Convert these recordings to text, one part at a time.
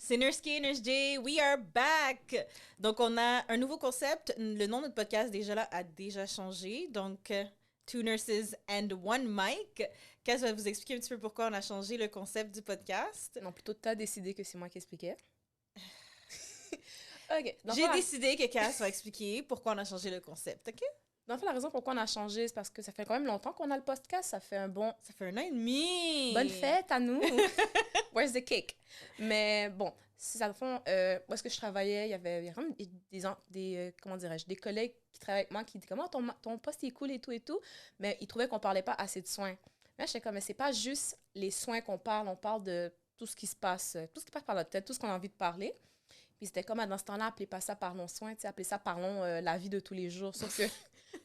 C'est Nurski et Nurse J. We are back! Donc, on a un nouveau concept. Le nom de notre podcast, déjà là, a déjà changé. Donc, Two Nurses and One Mic. Kaz va vous expliquer un petit peu pourquoi on a changé le concept du podcast. Non, plutôt t'as décidé que c'est moi qui expliquais. OK. J'ai décidé que Kaz va expliquer pourquoi on a changé le concept, OK? Dans le fond, la raison pourquoi on a changé, c'est parce que ça fait quand même longtemps qu'on a le podcast. Ça fait un bon... Ça fait 1 an et demi! Bonne fête à nous! Where's the cake? Mais bon, si ça le fond, où est-ce que je travaillais, il y avait vraiment comment dirais-je, des collègues qui travaillaient avec moi qui disaient « Comment ton poste est cool et tout. » Mais ils trouvaient qu'on parlait pas assez de soins. Mais j'étais comme « Mais c'est pas juste les soins qu'on parle, on parle de tout ce qui se passe par notre tête, tout ce qu'on a envie de parler. » Puis c'était comme, dans ce temps-là, appelez pas ça parlons soins, appelez ça parlons la vie de tous les jours. Sauf que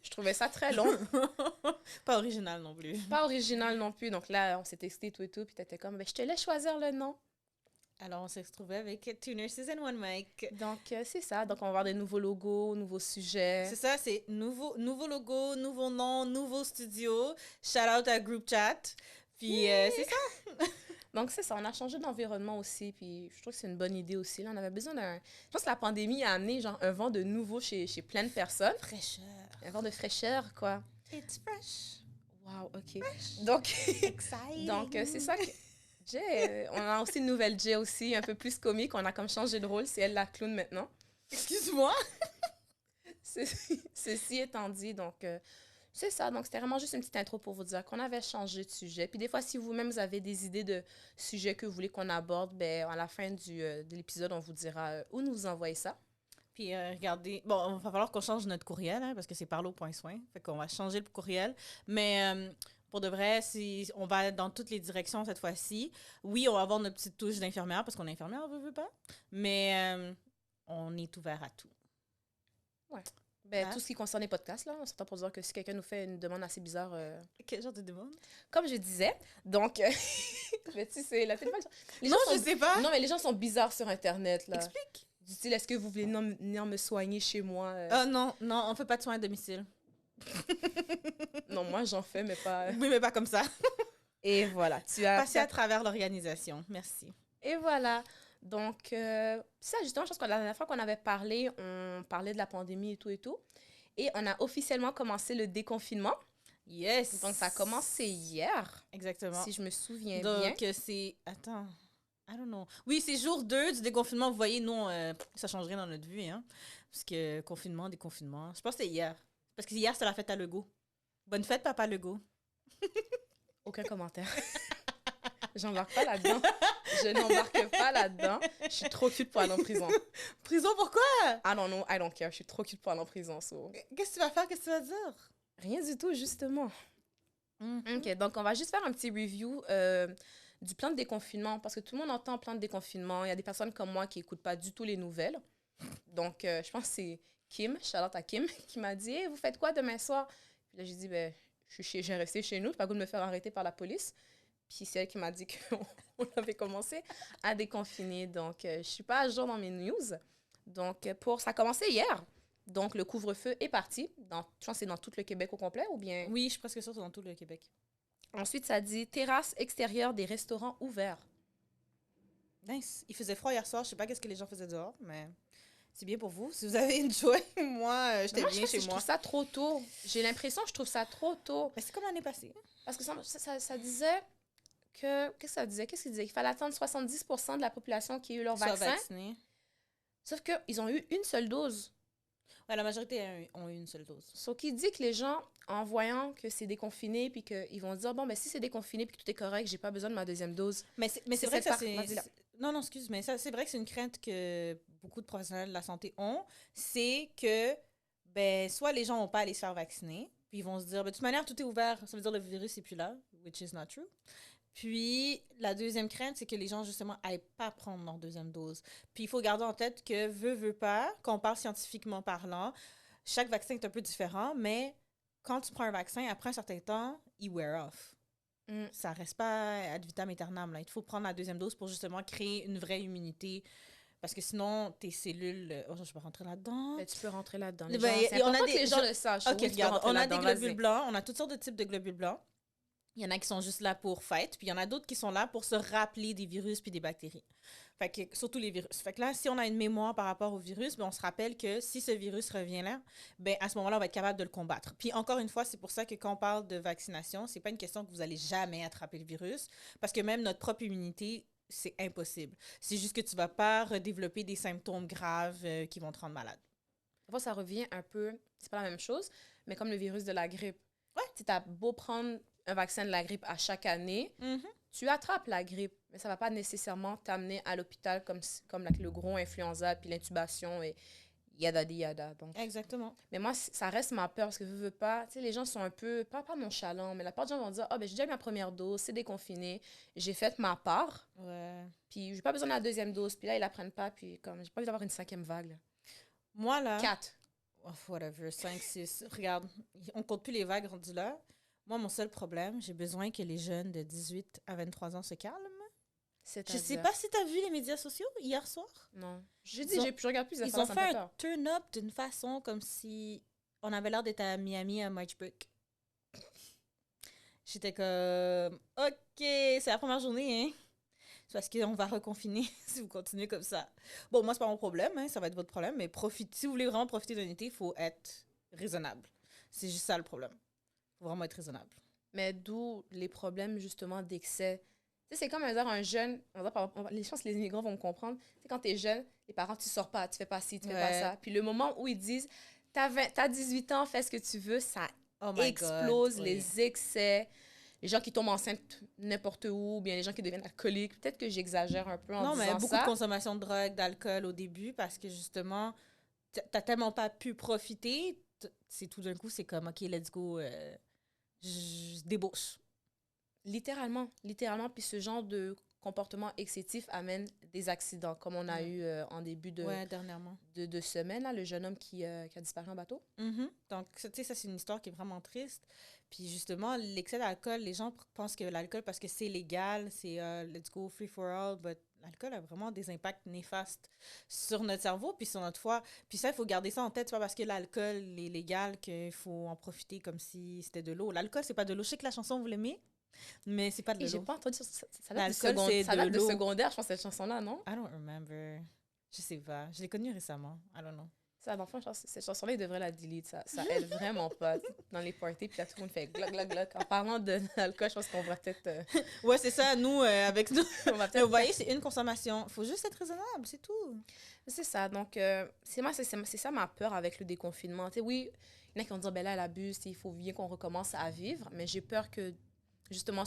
je trouvais ça très long. Pas original non plus. Pas original non plus. Donc là, on s'est testé tout et tout. Puis t'étais comme, je te laisse choisir le nom. Alors, on s'est retrouvés avec Two Nurses and One Mic. Donc, c'est ça. Donc, on va avoir des nouveaux logos, nouveaux sujets. C'est ça, c'est nouveau logo, nouveau nom, nouveau studio. Shout out à Group Chat. Puis, c'est ça. Donc, c'est ça. On a changé d'environnement aussi. Puis, je trouve que c'est une bonne idée aussi. Là, on avait besoin d'un... Je pense que la pandémie a amené genre un vent de nouveau chez plein de personnes. Fraîcheur. Un vent de fraîcheur, quoi. It's fresh. Wow, OK. Fresh. Donc, Exciting. donc c'est ça que... Jay, on a aussi une nouvelle Jay aussi, un peu plus comique. On a comme changé de rôle. C'est elle la clown maintenant. Excuse-moi. Ceci étant dit, donc... c'est ça, donc c'était vraiment juste une petite intro pour vous dire qu'on avait changé de sujet. Puis des fois, si vous-même vous avez des idées de sujets que vous voulez qu'on aborde, ben à la fin de l'épisode, on vous dira où nous envoyer ça. Puis regardez, bon, il va falloir qu'on change notre courriel, hein, parce que c'est parlo.soin. Fait qu'on va changer le courriel. Mais pour de vrai, si on va dans toutes les directions cette fois-ci. Oui, on va avoir notre petite touche d'infirmière, parce qu'on est infirmière, on veut pas. Mais on est ouvert à tout. Ouais. Ben, tout ce qui concerne les podcasts, là, on s'entend pour dire que si quelqu'un nous fait une demande assez bizarre... Quel genre de demande? Comme je disais, donc... mais tu sais, la téléphone... Non, je sais pas! Non, mais les gens sont bizarres sur Internet, là. Explique! Du style, est-ce que vous voulez venir me soigner chez moi? Non, on fait pas de soins à domicile. Non, moi, j'en fais, mais pas... Oui, mais pas comme ça. Et voilà, tu as... Passer à travers l'organisation. Merci. Et voilà. Donc, ça, justement, je pense que la dernière fois qu'on avait parlé, on parlait de la pandémie et tout et tout. Et on a officiellement commencé le déconfinement. Yes! Donc, ça a commencé hier. Exactement. Si je me souviens bien. Donc, c'est... Attends. I don't know. Oui, c'est jour 2 du déconfinement. Vous voyez, nous, ça change rien dans notre vie, hein. Parce que confinement, déconfinement. Je pense que c'est hier. Parce que hier, c'est la fête à Legault. Bonne fête, Papa Legault. Aucun commentaire. J'embarque pas là-dedans. Je n'embarque pas là-dedans. Je suis trop cute pour aller en prison. Prison, pourquoi? I don't know, I don't care. Je suis trop cute pour aller en prison. So. Qu'est-ce que tu vas faire? Qu'est-ce que tu vas dire? Rien du tout, justement. Mm-hmm. OK, donc on va juste faire un petit review du plan de déconfinement. Parce que tout le monde entend plan de déconfinement. Il y a des personnes comme moi qui n'écoutent pas du tout les nouvelles. Donc, je pense que c'est Kim, shout-out à Kim, qui m'a dit hey, « Vous faites quoi demain soir? » Puis là, j'ai dit « j'ai resté chez nous. Pas goût de me faire arrêter par la police. » Puis c'est elle qui m'a dit qu'on avait commencé à déconfiner. Donc, je ne suis pas à jour dans mes news. Donc, ça a commencé hier. Donc, le couvre-feu est parti. Je pense que c'est dans tout le Québec au complet ou bien... Oui, je suis presque sûre que c'est dans tout le Québec. Ensuite, ça dit terrasse extérieure des restaurants ouverts. Nice. Il faisait froid hier soir. Je sais pas qu'est-ce que les gens faisaient dehors, mais c'est bien pour vous. Si vous avez une joie, moi, j'étais bien chez moi. Je trouve ça trop tôt. J'ai l'impression que je trouve ça trop tôt. Mais c'est comme l'année passée. Parce que ça disait... Qu'est-ce que ça disait? Qu'est-ce qu'il disait? Il fallait attendre 70% de la population qui a eu leur vaccin. Vaccinés. Sauf qu'ils ont eu une seule dose. Ouais, la majorité ont eu une seule dose. Ce qui dit que les gens, en voyant que c'est déconfiné, puis qu'ils vont se dire, bon, si c'est déconfiné, puis que tout est correct, j'ai pas besoin de ma deuxième dose. Mais c'est vrai que ça, c'est... Non, excuse, mais ça, c'est vrai que c'est une crainte que beaucoup de professionnels de la santé ont. C'est que, soit les gens vont pas aller se faire vacciner, puis ils vont se dire, de toute manière, tout est ouvert. Ça veut dire que le virus n'est plus là, which is not true. Puis, la deuxième crainte, c'est que les gens, justement, n'aillent pas prendre leur deuxième dose. Puis, il faut garder en tête que, veut pas, quand on parle scientifiquement parlant, chaque vaccin est un peu différent, mais quand tu prends un vaccin, après un certain temps, il wear off. Ça reste pas ad vitam aeternam. Là. Il faut prendre la deuxième dose pour, justement, créer une vraie immunité. Parce que sinon, tes cellules... Oh, je peux rentrer là-dedans. Mais tu peux rentrer là-dedans. C'est important que les gens le sachent. OK, regarde, on a des globules blancs. On a toutes sortes de types de globules blancs. Il y en a qui sont juste là pour fête, puis il y en a d'autres qui sont là pour se rappeler des virus puis des bactéries. Fait que, surtout les virus. Fait que là, si on a une mémoire par rapport au virus, ben on se rappelle que si ce virus revient là, ben à ce moment-là, on va être capable de le combattre. Puis encore une fois, c'est pour ça que quand on parle de vaccination, c'est pas une question que vous allez jamais attraper le virus, parce que même notre propre immunité, c'est impossible. C'est juste que tu vas pas redévelopper des symptômes graves qui vont te rendre malade. Des fois, ça revient un peu, c'est pas la même chose, mais comme le virus de la grippe. Ouais. Tu as beau prendre un vaccin de la grippe à chaque année, tu attrapes la grippe, mais ça va pas nécessairement t'amener à l'hôpital comme le gros influenza, puis l'intubation et yada di yada. Donc. Exactement. Mais moi, ça reste ma peur parce que je veux pas. Tu sais, les gens sont un peu, pas nonchalants, mais la plupart des gens vont dire: ah, ben, j'ai déjà eu ma première dose, c'est déconfiné, j'ai fait ma part, Ouais. puis j'ai pas besoin de la deuxième dose, puis là, ils la prennent pas, puis comme, j'ai pas envie d'avoir une cinquième vague. Là. Moi, là... 4. Oh, whatever, 5, 6. Regarde, on compte plus les vagues rendues là. Moi, mon seul problème, j'ai besoin que les jeunes de 18 à 23 ans se calment. Je sais pas si t'as vu les médias sociaux hier soir. Non. Je regarde plus les Ils ont fait un turn-up d'une façon comme si on avait l'air d'être à Miami à March Break. J'étais comme, OK, c'est la première journée, hein. C'est parce qu'on va reconfiner si vous continuez comme ça. Bon, moi, c'est pas mon problème, hein, ça va être votre problème, mais si vous voulez vraiment profiter d'un été, il faut être raisonnable. C'est juste ça le problème. Il faut vraiment être raisonnable. Mais d'où les problèmes, justement, d'excès. Tu sais, c'est comme un jeune, je pense que les immigrants vont me comprendre. Tu sais, quand t'es jeune, les parents, tu sors pas, tu fais pas ci, tu fais pas ça. Puis le moment où ils disent, t'as 18 ans, fais ce que tu veux, ça explose les excès. Les gens qui tombent enceintes n'importe où, ou bien les gens qui deviennent alcooliques. Peut-être que j'exagère un peu en disant ça. Non, mais beaucoup de consommation de drogue, d'alcool au début, parce que justement, t'as tellement pas pu profiter, c'est tout d'un coup, c'est comme, OK, let's go, je débauche. Littéralement. Puis ce genre de comportement excessif amène des accidents, comme on a eu en début dernièrement. de semaine, là, le jeune homme qui a disparu en bateau. Donc, tu sais, ça, c'est une histoire qui est vraiment triste. Puis justement, l'excès d'alcool, les gens pensent que l'alcool, parce que c'est légal, c'est let's go, free for all, but l'alcool a vraiment des impacts néfastes sur notre cerveau puis sur notre foie. Puis ça, il faut garder ça en tête. C'est pas parce que l'alcool est légal qu'il faut en profiter comme si c'était de l'eau. L'alcool, c'est pas de l'eau. Je sais que la chanson, vous l'aimez, mais c'est pas de l'eau. J'ai pas entendu ça. Ça date de secondaire, je pense, cette chanson-là, non? I don't remember. Je sais pas. Je l'ai connue récemment. I don't know. Ça, dans le fond, cette chanson-là, ils devraient la delete. Ça aide vraiment pas dans les parties. Puis là, tout le monde fait gloc, gloc, gloc. En parlant d'alcool, je pense qu'on va peut-être... Ouais, c'est ça. Nous, avec nous, vous voyez, c'est une consommation. Il faut juste être raisonnable, c'est tout. C'est ça. Donc, c'est ça ma peur avec le déconfinement. Tu sais, oui, il y en a qui vont dire, ben là, elle abuse, il faut bien qu'on recommence à vivre. Mais j'ai peur que, justement,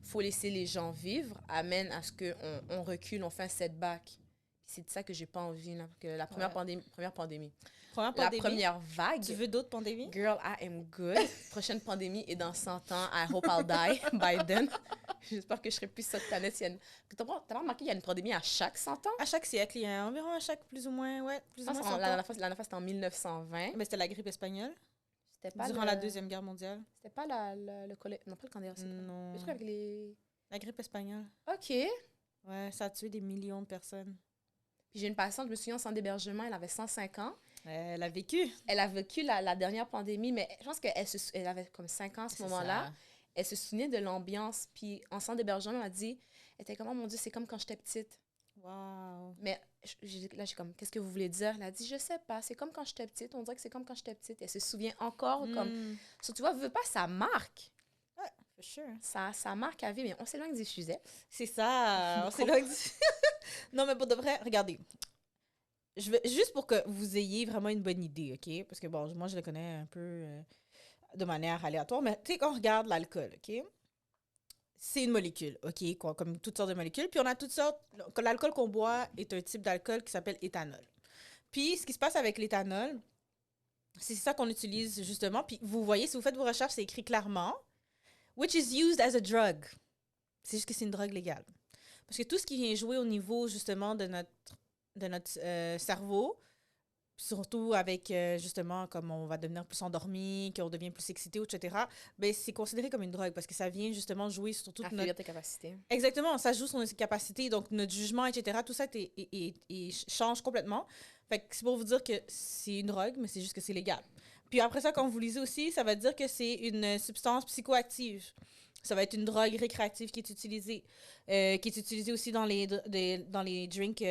faut laisser les gens vivre amène à ce qu'on recule, on fait un setback. C'est de ça que j'ai pas envie. Là, que la première pandémie. La première vague. Tu veux d'autres pandémies? Girl, I am good. Prochaine pandémie est dans 100 ans. I hope I'll die by then. J'espère que je serai plus sur cette planète. T'as pas remarqué qu'il y a une pandémie à chaque 100 ans? À chaque siècle. Il y a environ à chaque plus ou moins, plus ou moins 100 ans. La dernière fois, c'était en 1920. Mais c'était la grippe espagnole. C'était pas durant la Deuxième Guerre mondiale. C'était pas le choléra. Non, pas le cancer. Non. Le truc avec les... La grippe espagnole. OK. Ouais, ça a tué des millions de personnes. Puis j'ai une patiente, je me souviens, en centre d'hébergement, elle avait 105 ans. Elle a vécu. Elle a vécu la dernière pandémie, mais je pense qu'elle avait comme 5 ans à ce moment-là. Elle se souvenait de l'ambiance. Puis en centre d'hébergement, elle m'a dit, elle était comme, oh mon Dieu, c'est comme quand j'étais petite. Wow. Mais là, j'ai comme, qu'est-ce que vous voulez dire? Elle a dit, je sais pas, c'est comme quand j'étais petite. On dirait que c'est comme quand j'étais petite. Elle se souvient encore comme... So, tu vois, veux pas, ça marque. Ouais, for sure. Ça marque à vie, mais on s'éloigne du sujet. C'est ça, on s'éloigne du... Non, mais pour de vrai, regardez. Juste pour que vous ayez vraiment une bonne idée, OK? Parce que, bon, moi, je le connais un peu de manière aléatoire, mais tu sais, quand on regarde l'alcool, OK? C'est une molécule, OK? Comme toutes sortes de molécules. Puis on a toutes sortes... L'alcool qu'on boit est un type d'alcool qui s'appelle éthanol. Puis, ce qui se passe avec l'éthanol, c'est ça qu'on utilise, justement. Puis, vous voyez, si vous faites vos recherches, c'est écrit clairement « which is used as a drug ». C'est juste que c'est une drogue légale. Parce que tout ce qui vient jouer au niveau, justement, de notre cerveau, surtout avec, justement, comme on va devenir plus endormi, qu'on devient plus excité, etc., ben, c'est considéré comme une drogue parce que ça vient, justement, jouer sur toute notre... Affaiblir tes capacités. Exactement, ça joue sur nos capacités, donc notre jugement, etc., tout ça change complètement. Fait que c'est pour vous dire que c'est une drogue, mais c'est juste que c'est légal. Puis après ça, quand vous lisez aussi, ça va dire que c'est une substance psychoactive. Ça va être une drogue récréative qui est utilisée aussi dans dans les drinks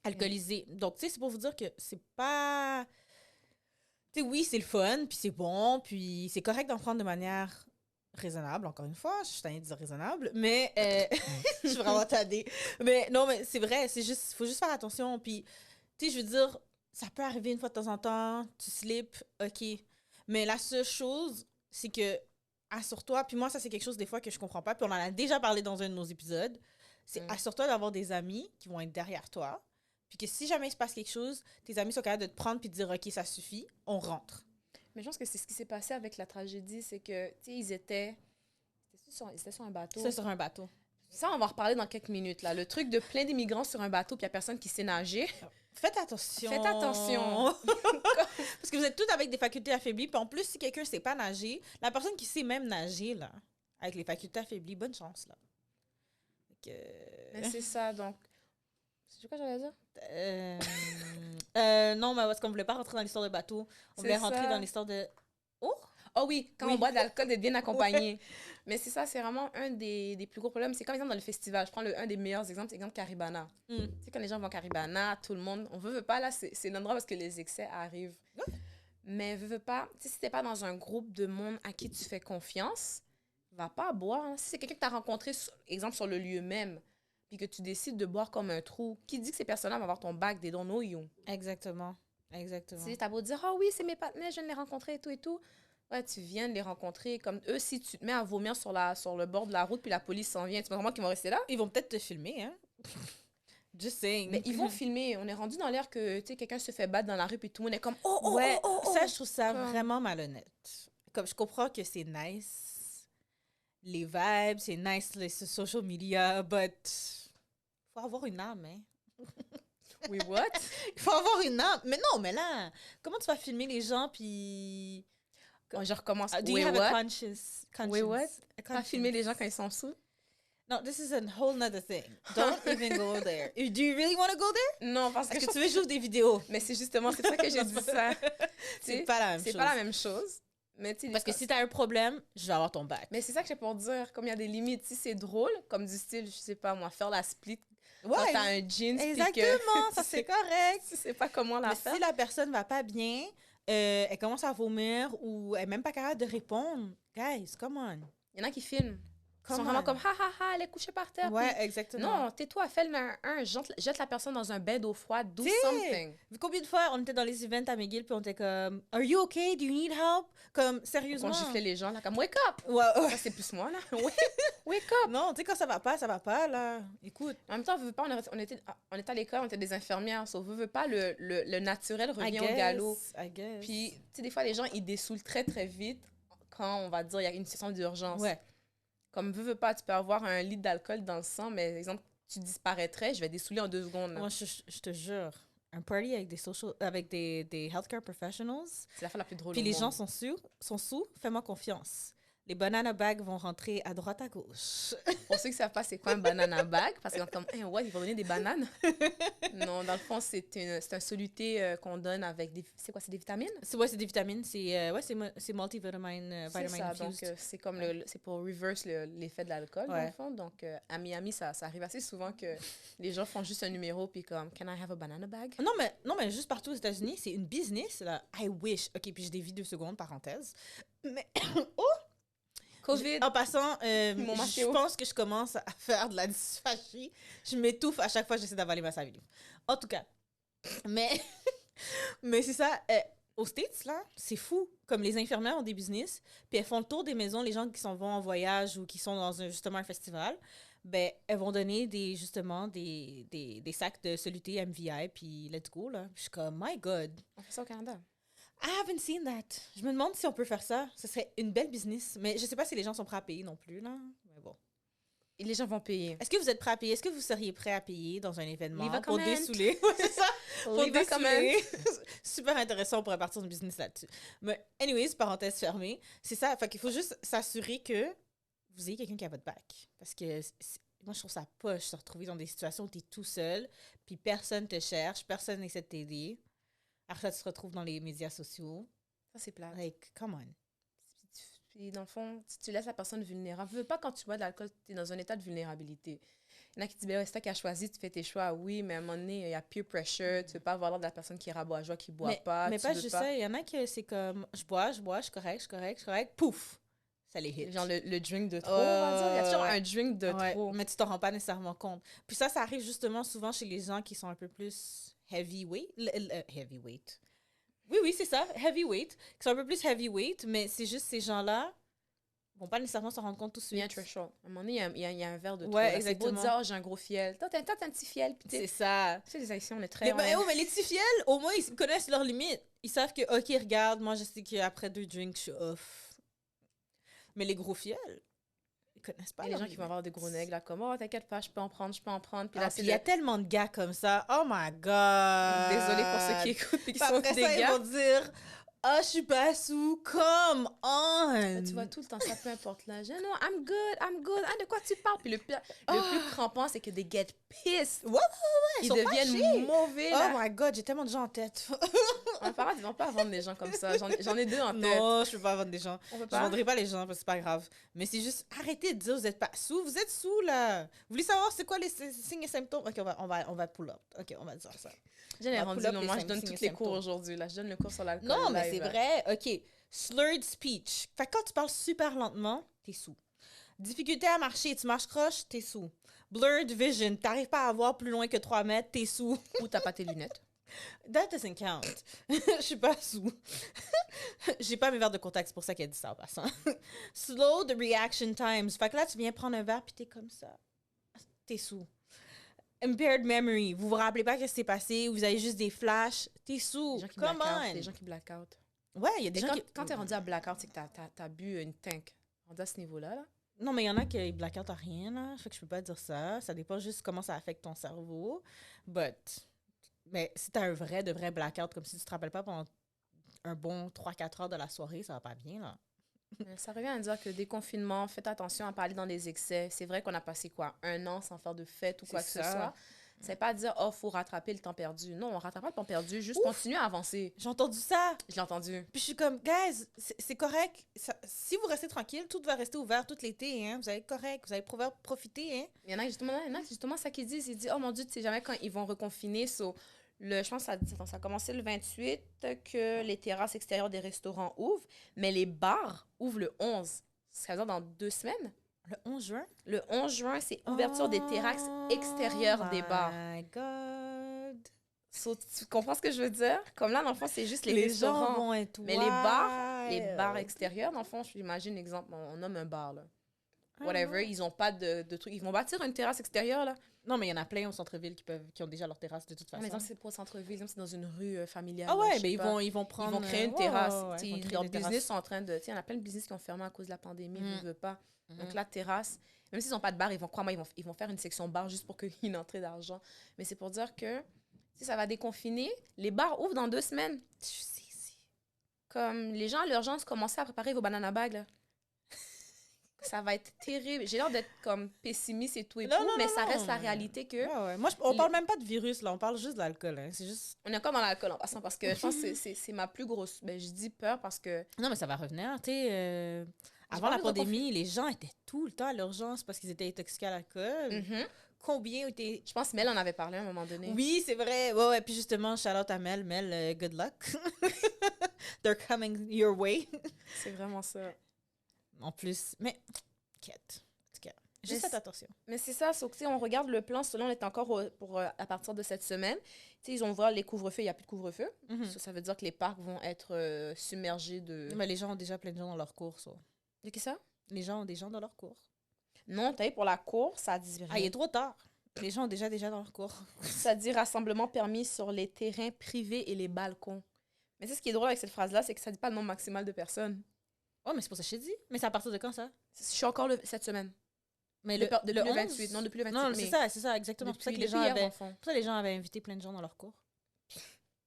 alcoolisés. Donc, tu sais, c'est pour vous dire que c'est pas... Tu sais, oui, c'est le fun, puis c'est bon, puis c'est correct d'en prendre de manière raisonnable, encore une fois. Je suis tannée de dire raisonnable, mais je suis vraiment tannée. Mais non, mais c'est vrai, c'est juste... faut juste faire attention, puis, tu sais, je veux dire, ça peut arriver une fois de temps en temps, tu slips, OK. Mais la seule chose, c'est que assure-toi, puis moi, ça, c'est quelque chose des fois que je comprends pas, puis on en a déjà parlé dans un de nos épisodes, c'est assure-toi d'avoir des amis qui vont être derrière toi, puis que si jamais il se passe quelque chose, tes amis sont capables de te prendre puis de dire, OK, ça suffit, on rentre. Mais je pense que c'est ce qui s'est passé avec la tragédie, c'est que, tu sais, ils étaient sur un bateau. Ça, sur un bateau. Ça, on va en reparler dans quelques minutes, là. Le truc de plein d'immigrants sur un bateau, puis il n'y a personne qui sait nager. Faites attention. Faites attention. Parce que vous êtes toutes avec des facultés affaiblies. Puis en plus, si quelqu'un ne sait pas nager, la personne qui sait même nager, là, avec les facultés affaiblies, bonne chance, là. Mais c'est ça, donc... C'est quoi j'allais dire? Non, mais parce qu'on ne voulait pas rentrer dans l'histoire de bateau. On voulait rentrer dans l'histoire de... Oh? Oh oui, quand on boit de l'alcool, d'être bien accompagné. Mais c'est ça, c'est vraiment un des plus gros problèmes. C'est comme exemple dans le festival. Je prends un des meilleurs exemples, c'est l'exemple Caribana. Tu sais, quand les gens vont à Caribana, tout le monde, on veut pas, là, c'est l'endroit parce que les excès arrivent. Mais veut pas, tu sais, si t'es pas dans un groupe de monde à qui tu fais confiance, va pas boire. Hein. Si c'est quelqu'un que tu as rencontré, exemple, sur le lieu même, puis que tu décides de boire comme un trou, qui dit que ces personnes-là vont avoir ton bac, they don't know you. Exactement. Exactement. Tu sais, t'as beau dire, ah oui, c'est mes partenaires, je viens de les rencontrer et tout et tout. Ouais, tu viens de les rencontrer. Comme eux, si tu te mets à vomir sur le bord de la route, puis la police s'en vient, tu penses vraiment qu'ils vont rester là? Ils vont peut-être te filmer, hein? Just saying. Mais ils vont filmer. On est rendu dans l'air que, tu sais, quelqu'un se fait battre dans la rue, puis tout le monde est comme, ouais, ça, je trouve ça vraiment malhonnête. Comme, je comprends que c'est nice, les vibes, c'est nice, les social media, but faut avoir une âme, hein? Oui, what? Il faut avoir une âme. Mais non, mais là, comment tu vas filmer les gens, puis... Je recommence. Do you have a conscience? Wait, what? Pas filmer les gens quand ils sont sous? No, this is a whole nother thing. Don't even go there. Do you really want to go there? Non, parce que tu veux jouer des vidéos? Mais c'est justement, c'est ça que j'ai dit ça. C'est pas la même chose. C'est pas la même chose. Mais parce que si t'as un problème, je vais avoir ton bac. Mais c'est ça que j'ai pour dire. Comme il y a des limites, si c'est drôle, comme du style, je sais pas moi, faire la split. Ouais, quand t'as un jeans. Exactement, ça c'est correct. Tu sais pas comment la faire. Si la personne va pas bien, elle commence à vomir ou elle est même pas capable de répondre, guys, come on. Il y en a qui filment. Ils sont vraiment comme, ha ha ha, elle est couchée par terre. Ouais, puis... exactement. Non, tais-toi, fais jette la personne dans un bain d'eau froide, do something. Combien de fois on était dans les events à McGill puis on était comme, are you okay? Do you need help? Comme, sérieusement. On giflait les gens, là, comme, wake up! Ouais. Ça, c'est plus moi, là. Wake up! Non, tu sais, quand ça va pas, là. Écoute. En même temps, on était à l'école, on était des infirmières, sauf veut pas, le naturel revient au galop. I guess. Puis, tu sais, des fois, les gens, ils dessoulent très, très vite quand, on va dire, il y a une situation d'urgence. Ouais. Comme veux pas, tu peux avoir 1 litre d'alcool dans le sang, mais exemple, tu disparaîtrais, je vais dessouler en 2 secondes. Là. Moi, je te jure, un party avec des healthcare professionals. C'est la fois la plus drôle. Puis les gens sont sous, fais-moi confiance. Les banana bags vont rentrer à droite, à gauche. Pour ceux qui ne savent pas c'est quoi un banana bag, parce qu'ils sont comme, hey, ouais, ils vont donner des bananes. Non, dans le fond, c'est un soluté qu'on donne avec des... C'est quoi, c'est des vitamines? C'est des vitamines. C'est multivitamine, c'est ça, infused. donc c'est comme c'est pour reverse l'effet de l'alcool, dans le fond. Donc, à Miami, ça arrive assez souvent que les gens font juste un numéro, puis comme, can I have a banana bag? Non, mais juste partout aux États-Unis, c'est une business, là. I wish. OK, puis je dévie 2 secondes, parenthèse. Mais, COVID. En passant, je pense que je commence à faire de la dysphagie. Je m'étouffe à chaque fois que j'essaie d'avaler ma salive. En tout cas. Mais c'est ça. Aux States, là, c'est fou. Comme les infirmières ont des business, puis elles font le tour des maisons, les gens qui s'en vont en voyage ou qui sont dans justement un festival, ben, elles vont donner des sacs de soluté MVI, puis let's go, là. Je suis comme, my God. On fait ça au Canada. I haven't seen that. Je me demande si on peut faire ça. Ce serait une belle business. Mais je sais pas si les gens sont prêts à payer non plus, là. Mais bon. Et les gens vont payer. Est-ce que vous êtes prêts à payer? Est-ce que vous seriez prêts à payer dans un événement pour comment? dessouler? Ouais, c'est ça. Pour dessouler. Super intéressant, on pourrait partir d'une business là-dessus. Mais anyways, parenthèse fermée. C'est ça. Fait qu'il faut juste s'assurer que vous ayez quelqu'un qui a votre back. Parce que moi, je trouve ça poche de se retrouver dans des situations où tu es tout seul, puis personne te cherche, personne n'essaie de t'aider. Après ça, tu te retrouves dans les médias sociaux. Ça, c'est plat. Like, come on. Puis, dans le fond, tu laisses la personne vulnérable. Tu veux pas, quand tu bois de l'alcool, tu es dans un état de vulnérabilité. Il y en a qui disent, ben ouais, c'est toi qui as choisi, tu fais tes choix. Oui, mais à un moment donné, il y a peer pressure. Tu veux pas avoir l'air de la personne qui est rabat-joie, qui boit pas. Mais pas juste ça. Il y en a qui, c'est comme, je bois, je suis correct. Pouf! Ça les hit. Genre le drink de trop, on va dire. Il y a toujours un drink de trop. Mais tu t'en rends pas nécessairement compte. Puis ça arrive justement souvent chez les gens qui sont un peu plus heavyweight. Heavyweight. Oui, c'est ça, heavyweight. Qui sont un peu plus heavyweight, mais c'est juste ces gens-là vont pas nécessairement se rendre compte tout de suite. Il y a un threshold. À un moment donné, il y a un verre de trop. Ouais, exactement. C'est beau de dire, oh, j'ai un gros fiel. Toi, t'as un petit fiel. C'est ça. Tu sais, les Haïtiens, on est très... Mais les petits fiels, au moins, ils connaissent leurs limites. Ils savent que, OK, regarde, moi, je sais qu'après 2 drinks, je suis off. Mais les gros fiels, ils connaissent pas. Il y a des gens qui vont avoir des gros nègres, là, comme, oh, t'inquiète pas, je peux en prendre. Puis là, il y a tellement de gars comme ça. Oh my God! Désolée pour ceux qui écoutent et qui sont après des ça, gars. Ils vont dire, ah, je suis pas sous, come on! Tu vois tout le temps ça, peu importe l'âge. Non, I'm good. Ah, de quoi tu parles? Puis le plus crampant, c'est que they get pissed. Ouais. Ils deviennent mauvais, là. Oh my God, j'ai tellement de gens en tête. Mes parents, ils vont pas vendre des gens comme ça. J'en ai 2 en tête. Non, je peux pas vendre des gens. On peut pas. Je vendrai pas les gens parce que c'est pas grave. Mais c'est juste, arrêtez de dire vous êtes pas sous. Vous êtes sous, là. Vous voulez savoir c'est quoi les signes et symptômes? OK, on va pull up. OK, on va dire ça. Moi, je donne tous les cours aujourd'hui, là. Je donne le cours sur l'alcool. Non, mais c'est vrai. OK. Slurred speech. Fait que quand tu parles super lentement, t'es sous. Difficulté à marcher, tu marches croche, t'es sous. Blurred vision, t'arrives pas à voir plus loin que 3 mètres, t'es sous. Ou t'as pas tes lunettes. That doesn't count. Je suis pas sous. J'ai pas mes verres de contact, c'est pour ça qu'elle dit ça en passant. Slow the reaction times. Fait que là, tu viens prendre un verre puis t'es comme ça. T'es sous. Impaired memory. Vous vous rappelez pas ce qui s'est passé, vous avez juste des flashs. T'es sous. Des gens qui black out. Ouais, il y a des gens qui... Quand t'es rendu à blackout, c'est que t'as bu une tank. Rendu à ce niveau-là, là. Non, mais il y en a qui blackout à rien, là. Fait que je peux pas dire ça. Ça dépend juste comment ça affecte ton cerveau. Mais si t'as un vrai, de vrai blackout, comme si tu te rappelles pas pendant un bon 3-4 heures de la soirée, ça va pas bien, là. Ça revient à dire que déconfinement, faites attention à pas aller dans les excès. C'est vrai qu'on a passé, 1 an sans faire de fête ou quoi que ce soit. C'est pas dire, oh, faut rattraper le temps perdu. Non, on rattrape pas le temps perdu, juste continuer à avancer. J'ai entendu ça. Je l'ai entendu. Puis je suis comme, guys, c'est correct. Si vous restez tranquille, tout va rester ouvert tout l'été, hein. Vous allez être correct, vous allez pouvoir profiter, hein. Il y en a justement ça qu'ils disent. Ils disent, oh mon Dieu, tu sais jamais quand ils vont reconfiner. Je pense que ça a commencé le 28 que les terrasses extérieures des restaurants ouvrent, mais les bars ouvrent le 11. Ça veut dire dans 2 semaines. Le 11 juin? Le 11 juin, c'est ouverture des terrasses extérieures des bars. Oh my God! Tu comprends ce que je veux dire? Comme là, dans le fond, c'est juste les restaurants. Gens vont être mais les bars extérieurs, dans le fond, j'imagine, exemple, on nomme un bar, là. Whatever, ils n'ont pas de trucs. Ils vont bâtir une terrasse extérieure, là. Non, mais il y en a plein au centre-ville qui ont déjà leur terrasse de toute façon. Mais exemple, c'est pas au centre-ville, c'est dans une rue familiale. Ah ouais, mais ils vont prendre... Ils vont créer une terrasse. Leurs business sont en train de... Il y en a plein de business qui ont fermé à cause de la pandémie, ils ne veulent pas. Donc la terrasse, même s'ils n'ont pas de bar, ils vont faire une section bar juste pour qu'il y ait une entrée d'argent. Mais c'est pour dire que si ça va déconfiner, les bars ouvrent dans 2 semaines. Comme les gens à l'urgence, commencez à préparer vos banana bags, là. Ça va être terrible. J'ai l'air d'être comme pessimiste et tout et tout, mais ça reste la réalité que... Ouais. Moi, on parle même pas de virus, là. On parle juste d'alcool, hein. C'est juste... On est encore dans l'alcool en passant parce que je pense que c'est ma plus grosse... Ben, je dis peur parce que... Non, mais ça va revenir, tu sais... Avant la pandémie, les gens étaient tout le temps à l'urgence parce qu'ils étaient intoxiqués à l'alcool. Combien étaient... Je pense que Mel en avait parlé à un moment donné. Oui, c'est vrai. Ouais. Puis justement, shout out à Mel. Mel, good luck. They're coming your way. C'est vraiment ça. En plus, mais quête. Juste faites attention. Mais c'est ça, sauf que on regarde le plan, selon on est encore à partir de cette semaine. Ils ont ouvert les couvre-feux, il n'y a plus de couvre-feu. Ça veut dire que les parcs vont être submergés de... Mais les gens ont déjà plein de gens dans leur cours, ça. De qui ça? Les gens ont des gens dans leur cours. Non, t'as vu, pour la cour, ça dit rien. Ah, il est trop tard. Les gens ont déjà dans leur cours. Ça dit rassemblement permis sur les terrains privés et les balcons. Mais c'est ce qui est drôle avec cette phrase-là, c'est que ça dit pas le nombre maximal de personnes. Oh, mais c'est pour ça que je t'ai dit. Mais c'est à partir de quand, ça? Je suis encore cette semaine. Mais depuis le 28. Non, depuis le 28. Non, c'est ça, exactement. C'est pour ça que les gens avaient invité plein de gens dans leur cours.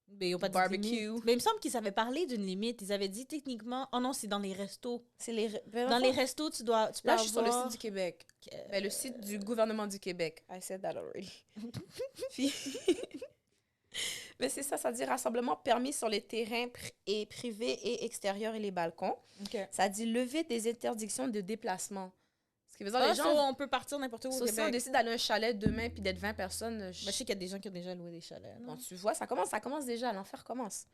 Mais ils n'ont pas barbecue. dit mais il me semble qu'ils avaient parlé d'une limite. Ils avaient dit techniquement, oh non, c'est dans les restos. Dans les restos, tu peux là, je suis sur le site du Québec. Ben, le site du gouvernement du Québec. I said that already. Mais c'est ça, ça dit rassemblement permis sur les terrains privés et extérieurs et les balcons. OK. Ça dit lever des interdictions de déplacement. Ce qui veut dire Ah, les gens... on peut partir n'importe où au Si on Québec. décide d'aller à un chalet demain puis d'être 20 personnes, Ben, je sais qu'il y a des gens qui ont déjà loué des chalets. bon, tu vois, ça commence déjà, l'enfer commence.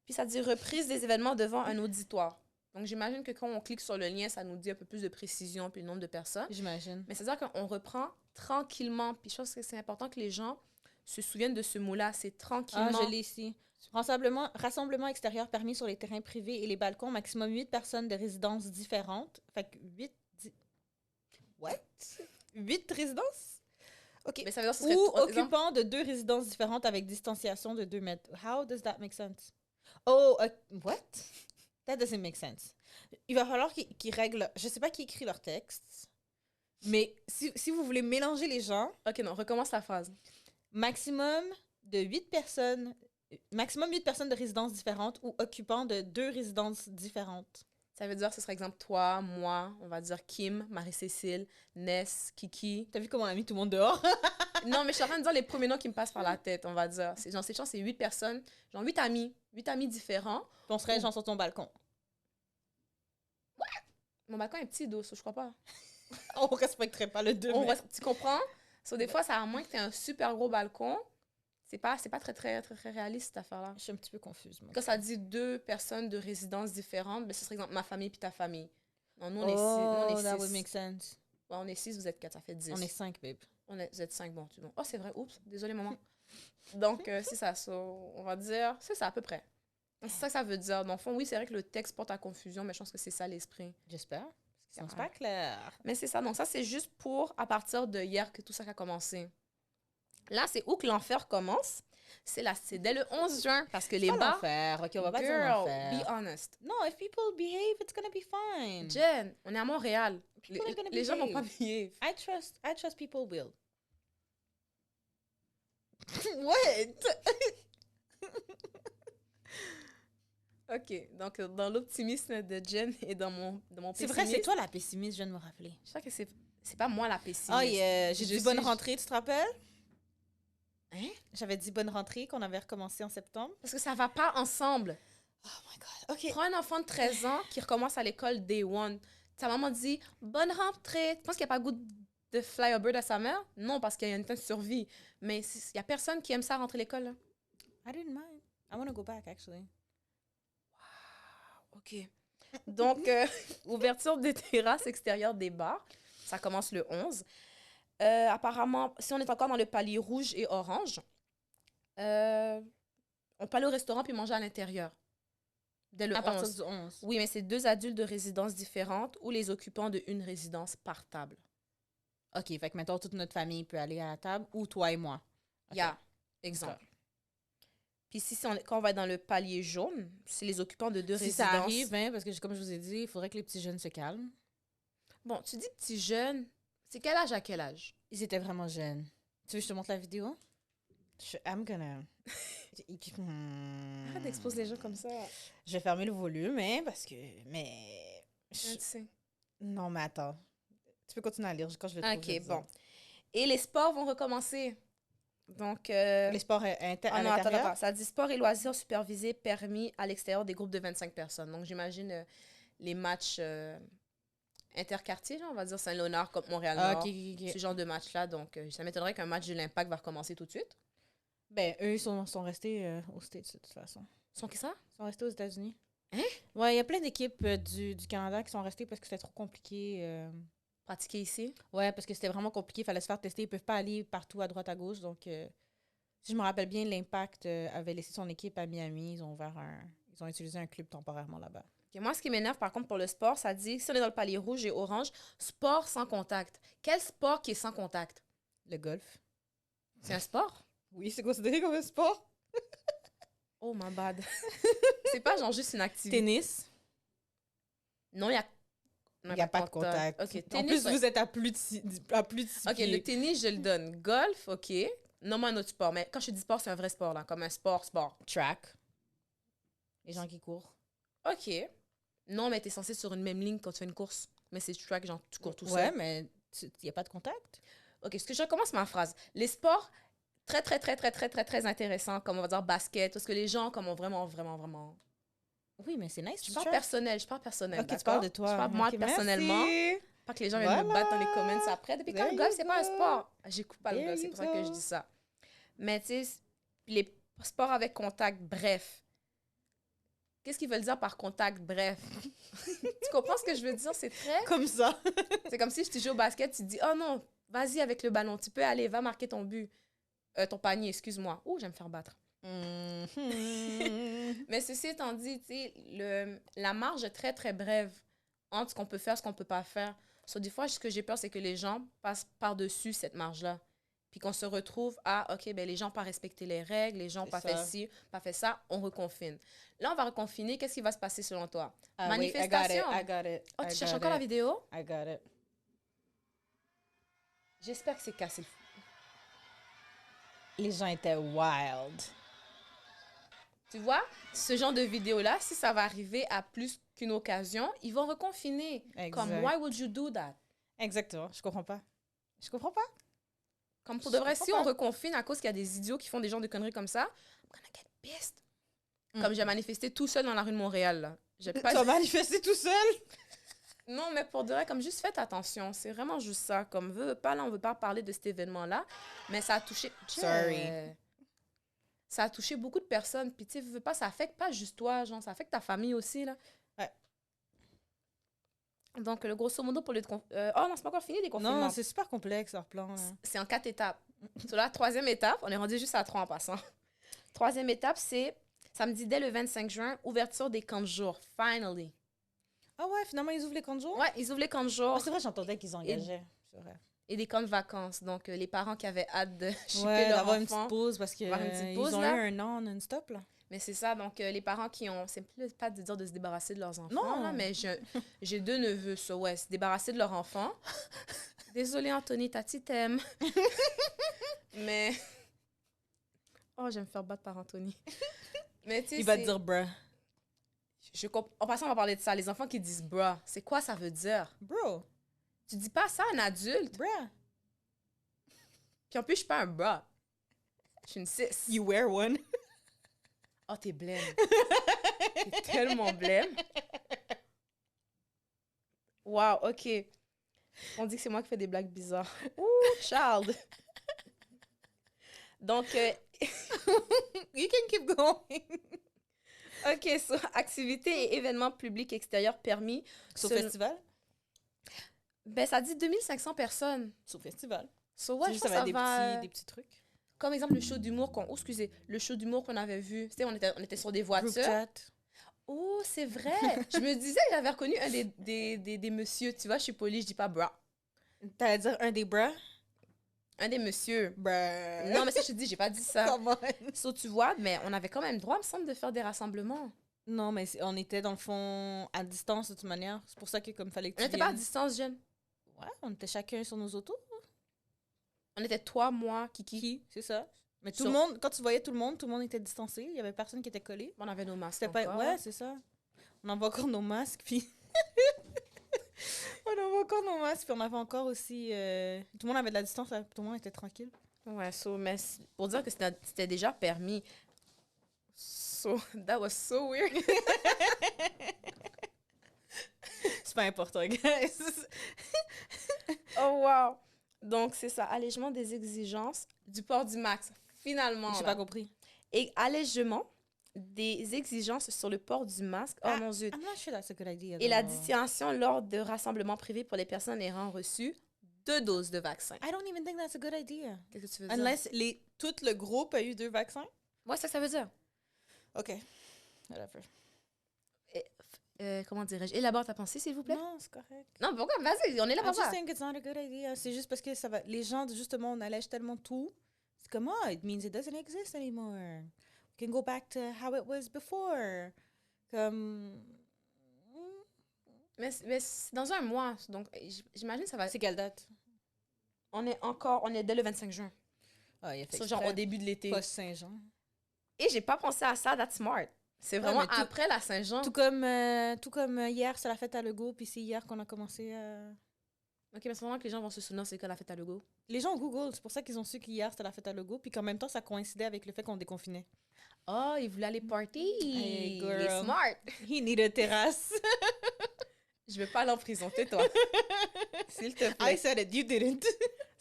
Puis ça dit reprise des événements devant un auditoire. Donc j'imagine que quand on clique sur le lien, ça nous dit un peu plus de précision puis le nombre de personnes. J'imagine. Mais c'est-à-dire qu'on reprend tranquillement. Puis je pense que c'est important que les gens se souviennent de ce mot-là. C'est tranquillement. Ah, je l'ai ici. Rassemblement extérieur permis sur les terrains privés et les balcons, maximum 8 personnes de résidences différentes. Fait que 8... What? 8 résidences? OK. Mais ça veut dire que ce serait Ou trois exemples. occupant de 2 résidences différentes avec distanciation de 2 mètres. How does that make sense? Oh, what? That doesn't make sense. Il va falloir qu'ils règlent... Je sais pas qui écrit leur texte, mais si vous voulez mélanger les gens, Ok, non, recommence la phrase. maximum 8 personnes de résidences différentes ou occupants de 2 résidences différentes. Ça veut dire que ce serait exemple toi, moi, on va dire Kim, Marie-Cécile, Ness, Kiki. T'as vu comment on a mis tout le monde dehors? Non, mais je suis en train de dire les premiers noms qui me passent par la tête, on va dire. Genre, ces gens, c'est 8 personnes, genre 8 amis. 8 amis différents. Puis on serait genre sur ton balcon. Mon balcon est petit, dos, je crois pas. On respecterait pas le 2 mètres. Tu comprends? So, des fois, ça à moins que tu aies un super gros balcon, c'est pas très, très, très, très réaliste, cette affaire-là. Je suis un petit peu confuse, moi. Quand ça dit 2 personnes de résidences différentes, ben, ce serait exemple ma famille puis ta famille. Non, nous, on est 6. Oh, that would make sense. Ouais, on est 6, vous êtes 4, ça fait 10. On est 5, babe. Vous êtes 5, bon, tu bon. Oh, c'est vrai, oups, désolé, maman. Donc, c'est ça, on va dire, c'est ça à peu près. C'est ça que ça veut dire. Dans le fond, oui, c'est vrai que le texte porte à confusion, mais je pense que c'est ça l'esprit. J'espère. C'est C'est pas clair. Mais c'est ça. Donc, ça, c'est juste pour, à partir de hier, que tout ça a commencé. Là, c'est où que l'enfer commence? C'est dès le 11 juin, parce que les Pas bars... l'enfer. OK, on va pas dire Girl, l'enfer. be honest. No, if people behave, it's gonna be fine. Jen, on est à Montréal. People are gonna Les gens vont pas behave. behave. I trust people will. What? OK. Donc, dans l'optimisme de Jen et dans mon C'est pessimisme... vrai, c'est toi la pessimiste, je viens de me rappeler. Je crois que c'est pas moi la pessimiste. Ah, j'ai Je dit bonne suis- rentrée, tu te rappelles? Hein? J'avais dit bonne rentrée, qu'on avait recommencé en septembre. Parce que ça va pas ensemble. Oh my God. OK. Prends un enfant de 13 ans qui recommence à l'école day one. Ta maman dit « Bonne rentrée ». Tu penses qu'il n'y a pas le goût de fly a bird à sa mère? Non, parce qu'il y a une de survie. Mais il n'y a personne qui aime ça rentrer à l'école. Là. I didn't mind. I want to go back, actually. OK. Donc, ouverture des terrasses extérieures des bars. Ça commence le 11. Apparemment, si on est encore dans le palier rouge et orange, on peut aller au restaurant puis manger à l'intérieur. Dès le À partir 11. du 11. Oui, mais c'est 2 adultes de résidences différentes ou les occupants de une résidence par table. OK, fait que maintenant, toute notre famille peut aller à la table, ou toi et moi. OK. Yeah, exemple. Puis quand on va être dans le palier jaune, c'est les occupants de 2 Si résidences. ça arrive, hein, parce que comme je vous ai dit, il faudrait que les petits jeunes se calment. Bon, tu dis petits jeunes, c'est quel âge à quel âge? Ils étaient vraiment jeunes. Tu veux que je te montre la vidéo? I'm gonna... Arrête d'exposer les gens comme ça. Je vais fermer le volume, hein, parce que... Mais... Tu sais. Non, mais attends. Tu peux continuer à lire quand je vais te trouver OK, ça. bon. Et les sports vont recommencer. Donc, Les sports à non, attends, l'intérieur? attends. Ça dit sport et loisirs supervisés permis à l'extérieur des groupes de 25 personnes. Donc, j'imagine les matchs interquartiers, genre, on va dire Saint-Léonard contre Montréal-Nord. Ah, OK. Ce genre de match-là. Donc, ça m'étonnerait qu'un match de l'Impact va recommencer tout de suite. Ben, eux, ils sont restés aux States, de toute façon. Ils sont qui ça? Ils sont restés aux États-Unis. Hein? Ouais, il y a plein d'équipes du Canada qui sont restées parce que c'était trop compliqué. Pratiquer ici? Ouais, parce que c'était vraiment compliqué. Il fallait se faire tester. Ils peuvent pas aller partout à droite, à gauche. Donc, si je me rappelle bien, l'Impact avait laissé son équipe à Miami. Ils ont utilisé un club temporairement là-bas. Okay, moi, ce qui m'énerve, par contre, pour le sport, ça dit, si on est dans le palier rouge et orange, sport sans contact. Quel sport qui est sans contact? Le golf. C'est un sport? Oui, c'est considéré comme un sport. Oh, my bad. C'est pas genre juste une activité. Tennis. Non, il n'y a pas de contact. OK, En tennis, plus, ouais. vous êtes à plus de 6 OK, le tennis, je le donne. Golf, OK. Nomme un autre sport. Mais quand je dis sport, c'est un vrai sport, là. Comme un sport. Track. Les gens qui courent. OK. Non, mais t'es censé sur une même ligne quand tu fais une course. Mais c'est track, genre, tu cours tout Ouais, seul. mais il n'y a pas de contact. OK, est-ce que je recommence ma phrase? Les sports très, très, très, très, très, très, très intéressant, comme on va dire basket, parce que les gens, comme ont vraiment, vraiment, vraiment... Oui, mais c'est nice. Je parle personnel, Ok, tu d'accord? parles de toi. Je parle moi Ok, personnellement. merci. Pas que les gens viennent me battre dans les comments Voilà. après. Depuis quand There le you golf, c'est pas un go. sport? J'écoute pas le There golf, c'est you pour ça que je go. dis ça. Mais tu sais, les sports avec contact, bref. Qu'est-ce qu'ils veulent dire par contact, bref? Tu comprends ce que je veux dire? C'est très... Comme ça. C'est comme si je te joue au basket, tu te dis, oh non, vas-y avec le ballon, tu peux aller, va marquer ton but. Ton panier, excuse-moi. Oh, j'aime me faire battre. Mhm. Mais ceci étant dit, tu sais, la marge est très, très brève entre ce qu'on peut faire et ce qu'on peut pas faire. Des fois, ce que j'ai peur, c'est que les gens passent par-dessus cette marge-là. Puis qu'on se retrouve à, OK, ben les gens n'ont pas respecté les règles, les gens n'ont pas fait ci, pas fait ça, on reconfine. Là, on va reconfiner. Qu'est-ce qui va se passer selon toi? Manifestation. Wait, I got it. Oh, tu cherches encore la vidéo? I got it. J'espère que c'est cassé le fou. Les gens étaient wild. Tu vois, ce genre de vidéo-là, si ça va arriver à plus qu'une occasion, ils vont reconfiner. Exact. Comme, why would you do that? Exactement. Je comprends pas. Je comprends pas. Comme pour de vrai, si on pas. reconfine à cause qu'il y a des idiots qui font des genres de conneries comme ça, I'm gonna get pissed. Comme j'ai manifesté tout seul dans la rue de Montréal, là. J'ai pas... Tu as manifesté tout seul? Non, mais pour de vrai, comme juste faites attention. C'est vraiment juste ça. Comme, veut pas, là, on veut pas parler de cet événement-là, mais ça a touché... Sorry. Ça a touché beaucoup de personnes. Puis, tu sais, veux pas, ça affecte pas juste toi, genre, ça affecte ta famille aussi, là. Ouais. Donc, le grosso modo, pour le... oh non, c'est pas encore fini, les confinements. Non, c'est super complexe, leur plan. Là. C'est en 4 étapes. Sur la 3e étape, on est rendu juste à 3 en passant. 3e étape, c'est samedi dès le 25 juin, ouverture des camps de jour. Finally. Ah ouais, finalement, ils ouvrent les camps de jour? Ouais, ils ouvrent les camps de jour. Ah, c'est vrai, j'entendais qu'ils engageaient. C'est vrai. Et des camps de vacances. Donc, les parents qui avaient hâte de shipper Ouais, leur d'avoir enfant. une petite pause parce qu'ils ont eu un an non-stop, là. Mais c'est ça, donc les parents qui ont... C'est plus pas de dire de se débarrasser de leurs enfants, Non. là, mais j'ai 2 neveux, so ouais, se débarrasser de leur enfant. Désolée, Anthony, Tati t'aime. Mais... Oh, j'aime me faire battre par Anthony. Mais tu sais, il va te dire, bruh. En passant, on va parler de ça. Les enfants qui disent « bruh », c'est quoi ça veut dire? Bro. Tu dis pas ça à un adulte. Bruh. Puis en plus, je suis pas un bruh. Je suis une 6. You wear one. Oh, t'es blême. T'es tellement blême. Wow, OK. On dit que c'est moi qui fais des blagues bizarres. Ouh, child. Donc, You can keep going. OK, so, activités et événements publics extérieurs permis. Sur festival? Ben, ça dit 2500 personnes. Sur festival. So, ouais, je pense ça que ça va va... des petits trucs. Comme exemple, le show d'humour qu'on... Oh, excusez. Le show d'humour qu'on avait vu. Tu sais, on était sur des voitures. Group chat. Oh, c'est vrai. Je me disais que j'avais reconnu un des messieurs. Tu vois, je suis polie, je dis pas bra. T'allais dire un des bras? Un des messieurs. Bruh. Non, mais ça, je te dis, j'ai pas dit ça. Come on. So, tu vois, mais on avait quand même droit, me semble, de faire des rassemblements. Non, mais on était dans le fond à distance de toute manière. C'est pour ça que comme fallait que tu On n'était pas à viennes. distance, jeune. Ouais, on était chacun sur nos autos. On était toi, moi, Kiki. C'est ça. Mais tout So- le monde, quand tu voyais tout le monde était distancé. Il y avait personne qui était collé. On avait nos masques C'était pas... encore. Ouais, c'est ça. On avait encore nos masques, puis... on avait encore nos masques, puis on avait encore aussi... Tout le monde avait de la distance, là, tout le monde était tranquille. Ouais, so, mais pour dire que c'était déjà permis. So, that was so weird. C'est pas important, guys. Oh, wow. Donc, c'est ça. Allègement des exigences du port du max. Finalement. J'ai là. pas compris. Et allègement des exigences sur le port du masque. Oh, mon Dieu. I'm not sure that's a good idea. Et la though. distinction lors de rassemblements privés pour les personnes ayant reçu 2 doses de vaccin. I don't even think that's a good idea. Qu'est-ce que tu veux dire? Unless tout le groupe a eu 2 vaccins. Ouais, ça veut dire. OK. Whatever. Comment dirais-je? Élabore ta pensée, s'il vous plaît. Non, c'est correct. Non, pourquoi? Vas-y, on est là I pour just ça. think it's not a good idea. C'est juste parce que ça va... Les gens, justement, on allège tellement tout. C'est comme, oh, it means it doesn't exist anymore. We can go back to how it was before. Comme... Mais c'est dans un mois, donc j'imagine que ça va... C'est quelle date? On est dès le 25 juin. Ah, il a fait So, genre exprès. au début de l'été. Post-Saint-Jean. Et j'ai pas pensé à ça, that's smart. C'est vraiment mais tout- après la Saint-Jean. Tout comme hier, c'est la fête à Legault, puis c'est hier qu'on a commencé à... Ok, mais c'est vraiment que les gens vont se souvenir, c'est quand la fête à Legault. Les gens Google, c'est pour ça qu'ils ont su qu'hier, c'était la fête à Legault, puis qu'en même temps, ça coïncidait avec le fait qu'on déconfinait. Oh, ils voulaient aller party! Hey, Les girl. smart! He need a terrasse. Je vais pas aller en prison, tais-toi. S'il te I plaît. said it, you didn't.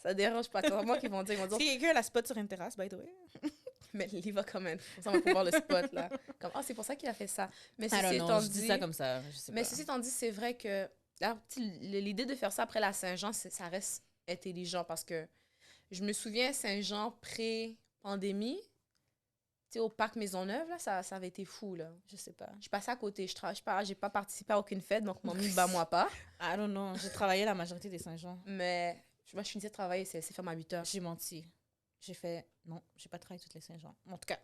Ça dérange pas. C'est moi qui vont dire, ils vont dire, Si quelqu'un la spot sur une terrasse, by the way. mais il va quand même. Comme ça, on va pouvoir le spot, là. Comme, oh, c'est pour ça qu'il a fait ça. Mais I ceci don't know, étant je dis dit, ça comme ça, je sais mais pas. ceci étant dit, c'est vrai que là, l'idée de faire ça après la Saint-Jean, ça reste intelligent parce que je me souviens, Saint-Jean pré-pandémie, tu sais, au parc Maisonneuve, là, ça avait été fou, là. Je sais pas. Je passais à côté, j'ai pas participé à aucune fête, donc mon mis bat moi pas. I don't know, j'ai travaillé la majorité des Saint-Jean. Mais moi, je finissais de travailler, c'est fermé à 8 heures. J'ai menti. J'ai fait, non, j'ai pas travaillé toutes les Saint-Jean. En tout cas.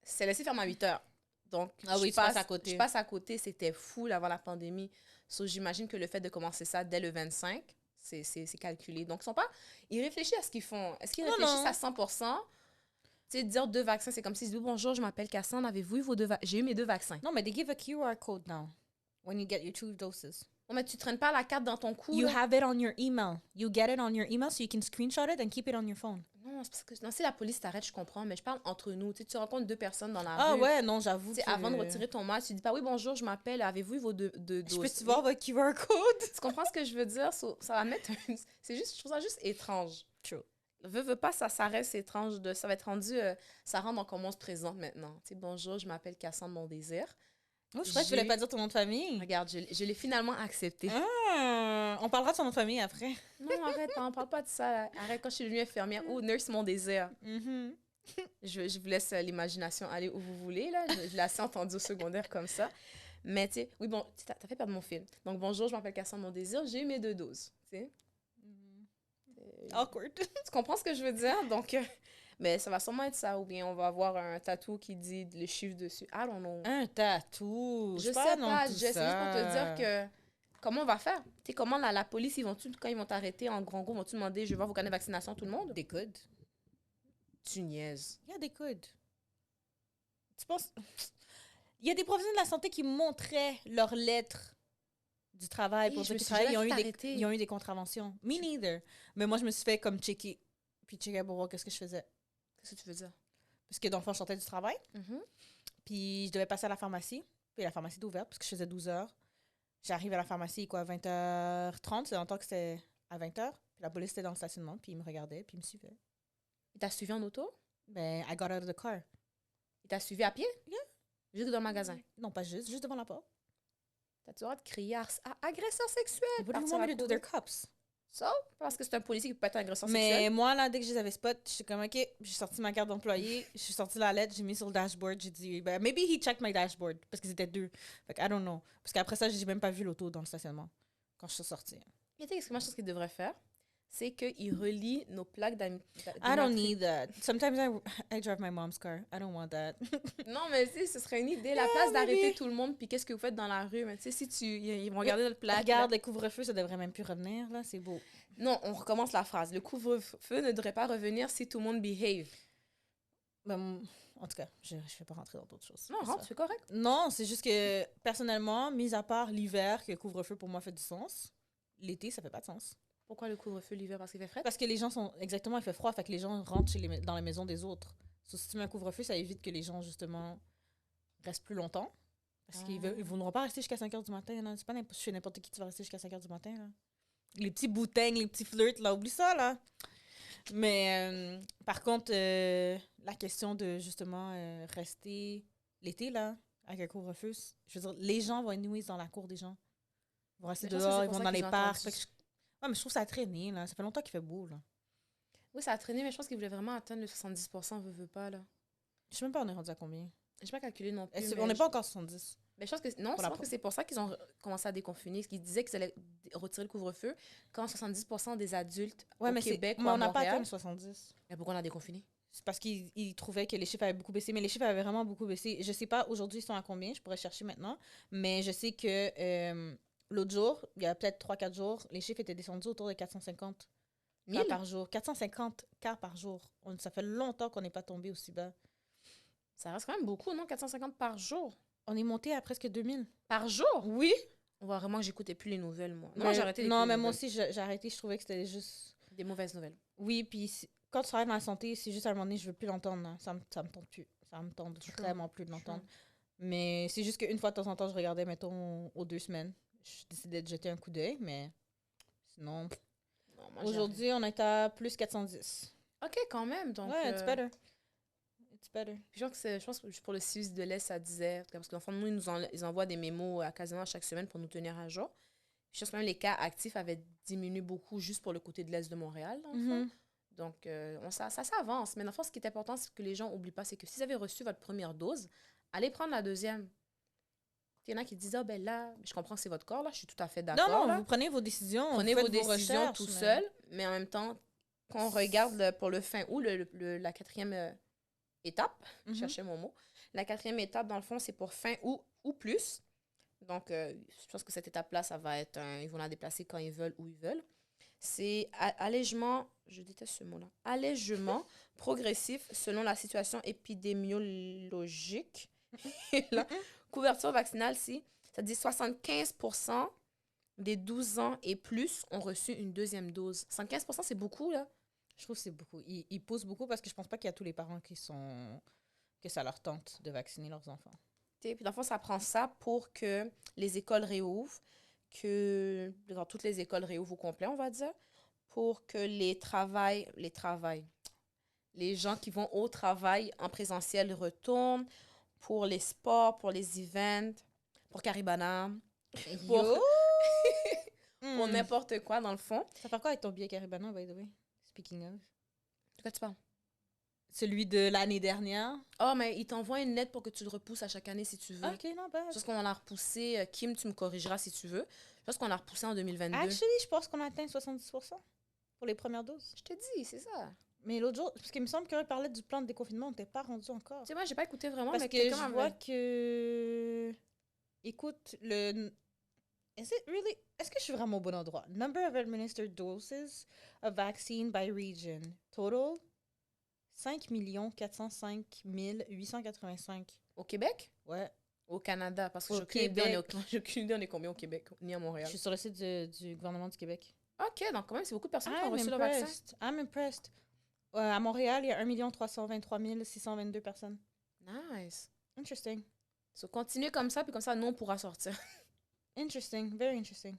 C'est laissé fermer à 8 heures. Donc, Ah oui, tu passes à côté. Je passe à côté, c'était fou là, avant la pandémie. So, j'imagine que le fait de commencer ça dès le 25, c'est calculé. Donc, ils réfléchissent à ce qu'ils font. Est-ce qu'ils réfléchissent à 100%? Tu sais, dire 2 vaccins, c'est comme s'ils disent bonjour, je m'appelle Cassandre, avez-vous eu vos 2 vaccins? J'ai eu mes 2 vaccins. Non, mais they give a QR code now when you get your 2 doses. Oh, mais tu traînes pas la carte dans ton cou. You là? have it on your email. You get it on your email so you can screenshot it and keep it on your phone. Non, c'est parce que non, si la police t'arrête, je comprends, mais je parle entre nous. Tu sais, tu rencontres 2 personnes dans la Ah rue. ouais, non, j'avoue. Tu sais, avant de retirer ton masque, tu dis pas oui, bonjour, je m'appelle, avez-vous eu vos 2 doses? Je peux-tu voir votre QR code? Tu comprends ce que je veux dire? Ça va mettre c'est juste, je trouve ça juste étrange. True. Veux pas, ça reste étrange. Ça va être rendu, ça rentre dans comment on se présente maintenant. Tu sais, bonjour, je m'appelle Cassandre Mon Désir. Oh, je crois que tu voulais pas dire ton nom de famille. Regarde, je l'ai finalement accepté. Ah, on parlera de son nom de famille après. Non, arrête, on parle pas de ça. Là. Arrête, quand je suis devenue infirmière. Oh, Nurse Mon Désir. Mm-hmm. Je vous laisse l'imagination aller où vous voulez. Là. Je l'ai assez entendu au secondaire comme ça. Mais tu sais, oui, bon, t'as fait perdre mon film. Donc, bonjour, je m'appelle Cassandre Mon Désir. J'ai eu mes 2 doses. Tu sais. Awkward. Tu comprends ce que je veux dire? Donc, mais ça va sûrement être ça. Ou bien on va avoir un tatou qui dit le chiffre dessus. I don't know. Un tatou. Je sais pas. C'est juste pour te dire que comment on va faire? Tu sais, comment la police, quand ils vont t'arrêter en grand groupe, vont-tu demander je veux voir vos carnets de vaccination, tout le monde? Des codes. Tu niaises. Il y a des codes. Tu penses. Il y a des professionnels de la santé qui montraient leurs lettres du travail pour Hey, je dire me qu'ils suis travaillent. jamais fait arrêter. Ils ont eu des contraventions. Me neither. Mais moi, je me suis fait comme checker. Puis checker pour voir qu'est-ce que je faisais. Qu'est-ce que tu veux dire? Parce que dans le fond, je sortais du travail. Puis je devais passer à la pharmacie. Puis la pharmacie était ouverte parce que je faisais 12 heures. J'arrive à la pharmacie, quoi, à 20h30. C'est longtemps que c'était à 20h. Puis la police était dans le stationnement. Puis ils me regardaient. Puis ils me suivaient. Il t'a suivi en auto? Ben, I got out of the car. Il t'a suivi à pied? Yeah. Juste dans le magasin? Non, pas juste devant la porte. T'as-tu le droit de crier agresseur sexuel? What do you Partir want me à to do? courir? They're cops. Ça? Parce que c'est un policier qui peut pas être un agresseur Mais sexuel? moi, là, dès que je les avais spot, j'étais comme, OK, j'ai sorti ma carte d'employé, j'ai sorti la lettre, j'ai mis sur le dashboard, j'ai dit, ben, maybe he checked my dashboard, parce qu'ils étaient 2. Fait que, I don't know. Parce qu'après ça, j'ai même pas vu l'auto dans le stationnement, quand je suis sortie. Et tu sais, ce que moi, je pense qu'il devrait faire, c'est qu'il relie nos plaques I don't need that. Sometimes I drive my mom's car. I don't want that. Non, mais tu sais, ce serait une idée. La place d'arrêter tout le monde, puis qu'est-ce que vous faites dans la rue. Mais tu sais, ils vont regarder notre plaque. Regarde, le couvre-feu, ça devrait même plus revenir, là. C'est beau. Non, on recommence la phrase. Le couvre-feu ne devrait pas revenir si tout le monde behave. Ben, en tout cas, je vais pas rentrer dans d'autres choses. Non, rentre, c'est correct. Non, c'est juste que, personnellement, mis à part l'hiver, que le couvre-feu, pour moi, fait du sens, l'été, ça fait pas de sens. Pourquoi le couvre-feu l'hiver? Parce qu'il fait frais? Parce que les gens sont... Exactement, il fait froid, fait que les gens rentrent dans la maison des autres. So, si tu mets un couvre-feu, ça évite que les gens, justement, restent plus longtemps. Parce qu'ils ne voudront pas rester jusqu'à 5 h du matin. Là. C'est pas chez n'importe qui tu vas rester jusqu'à 5 h du matin. Là. Les petits boutins, les petits flirts, là, oublie ça, là. Mais, par contre, la question de, justement, rester l'été, là, avec un couvre-feu, je veux dire, les gens vont être nuits dans la cour des gens. Ils vont rester dehors, ils vont dans les parcs. Ouais, mais je trouve ça a traîné, là. Ça fait longtemps qu'il fait beau, là. Oui, ça a traîné, mais je pense qu'ils voulaient vraiment atteindre le 70%, veut pas, là. Je sais même pas on est rendu à combien. J'ai pas calculé non plus. On n'est pas encore 70. Mais je pense que non, je pense que c'est pour ça qu'ils ont commencé à déconfiner. Ils disaient qu'ils allaient retirer le couvre-feu quand 70% des adultes au Québec ou à on n'a pas Montréal... atteint 70. Mais pourquoi on a déconfiné? C'est parce qu'ils trouvaient que les chiffres avaient beaucoup baissé. Mais les chiffres avaient vraiment beaucoup baissé. Je sais pas, aujourd'hui, ils sont à combien. Je pourrais chercher maintenant. Mais je sais que l'autre jour, il y a peut-être 3-4 jours, les chiffres étaient descendus autour de 450 cas par jour. 450 cas par jour. Ça fait longtemps qu'on n'est pas tombé aussi bas. Ça reste quand même beaucoup, non? 450 par jour. On est monté à presque 2000. Par jour? Oui. On voit vraiment que j'écoutais plus les nouvelles, moi. Non, j'ai arrêté Non, d'écouter mais les moi nouvelles. aussi, j'ai arrêté. Je trouvais que c'était juste... Des mauvaises nouvelles. Oui, puis quand tu travailles dans la santé, c'est juste à un moment donné, je veux plus l'entendre. Là. Ça me tente plus. Ça me tente True. vraiment plus de l'entendre. True. Mais c'est juste qu'une fois de temps en temps, je regardais, mettons, aux 2 semaines. Je décidais de jeter un coup d'œil, mais sinon... Non, moi, j'ai Aujourd'hui, on est à plus 410. arrêté. OK, quand même. Donc, Ouais, it's better. It's better. Puis je pense que pour le Suisse de l'Est, ça disait... Parce que dans le fond, nous, ils envoient des mémos quasiment chaque semaine pour nous tenir à jour. Puis je pense que même les cas actifs avaient diminué beaucoup juste pour le côté de l'Est de Montréal, dans le fond. Mhm. Donc, ça s'avance. Mais dans le fond, ce qui est important, c'est que les gens n'oublient pas, c'est que si vous avez reçu votre première dose, allez prendre la deuxième. Il y en a qui disent, ah ben là, je comprends que c'est votre corps, là, je suis tout à fait d'accord. Non, non, là. vous prenez vos décisions. Prenez vous vos faites décisions recherches, tout mais- seul, mais en même temps, quand on regarde pour le fin août, la quatrième étape, je Mhm. cherchais mon mot, la quatrième étape, dans le fond, c'est pour fin août ou plus. Donc, je pense que cette étape-là, ça va être, ils vont la déplacer quand ils veulent, où ils veulent. C'est allègement, je déteste ce mot-là, allègement progressif selon la situation épidémiologique. Et la couverture vaccinale, si, ça dit 75% des 12 ans et plus ont reçu une deuxième dose. 75%, c'est beaucoup, là. Je trouve que c'est beaucoup. Ils poussent beaucoup parce que je pense pas qu'il y a tous les parents que ça leur tente de vacciner leurs enfants. Puis dans le fond, ça prend ça pour que les écoles réouvrent, toutes les écoles réouvrent au complet, on va dire, pour que les gens qui vont au travail en présentiel retournent, pour les sports, pour les events, pour Caribana, pour, Yo! pour Hmm. n'importe quoi, dans le fond. Ça fait quoi avec ton billet Caribana, by the way? Speaking of. De quoi tu parles? Celui de l'année dernière. Oh, mais ils t'envoient une lettre pour que tu le repousses à chaque année si tu veux. Ok, non, pas. Je pense qu'on l'a repoussé. Kim, tu me corrigeras si tu veux. Je pense qu'on l'a repoussé en 2022. Actually, je pense qu'on a atteint 70% pour les premières doses. Je te dis, c'est ça. Mais l'autre jour, parce qu'il me semble qu'il parlait du plan de déconfinement, on n'était pas rendu encore. Tu sais, moi, j'ai pas écouté vraiment, Parce mais que quelqu'un je m'avait- vois que... Écoute, Est-ce que je suis vraiment au bon endroit? Number of administered doses of vaccine by region. Total, 5 405 885. Au Québec? Ouais. Au Canada? Parce que Au j'ai aucune idée, Québec. j'ai aucune idée on est combien au Québec, ni à Je Montréal. suis sur le site du gouvernement du Québec. OK, donc quand même, c'est beaucoup de personnes qui ont reçu le vaccin. I'm impressed. À Montréal, il y a 1 323 622 personnes. Nice. Interesting. So, continuez comme ça, puis comme ça, nous, on pourra sortir. Interesting. Very interesting.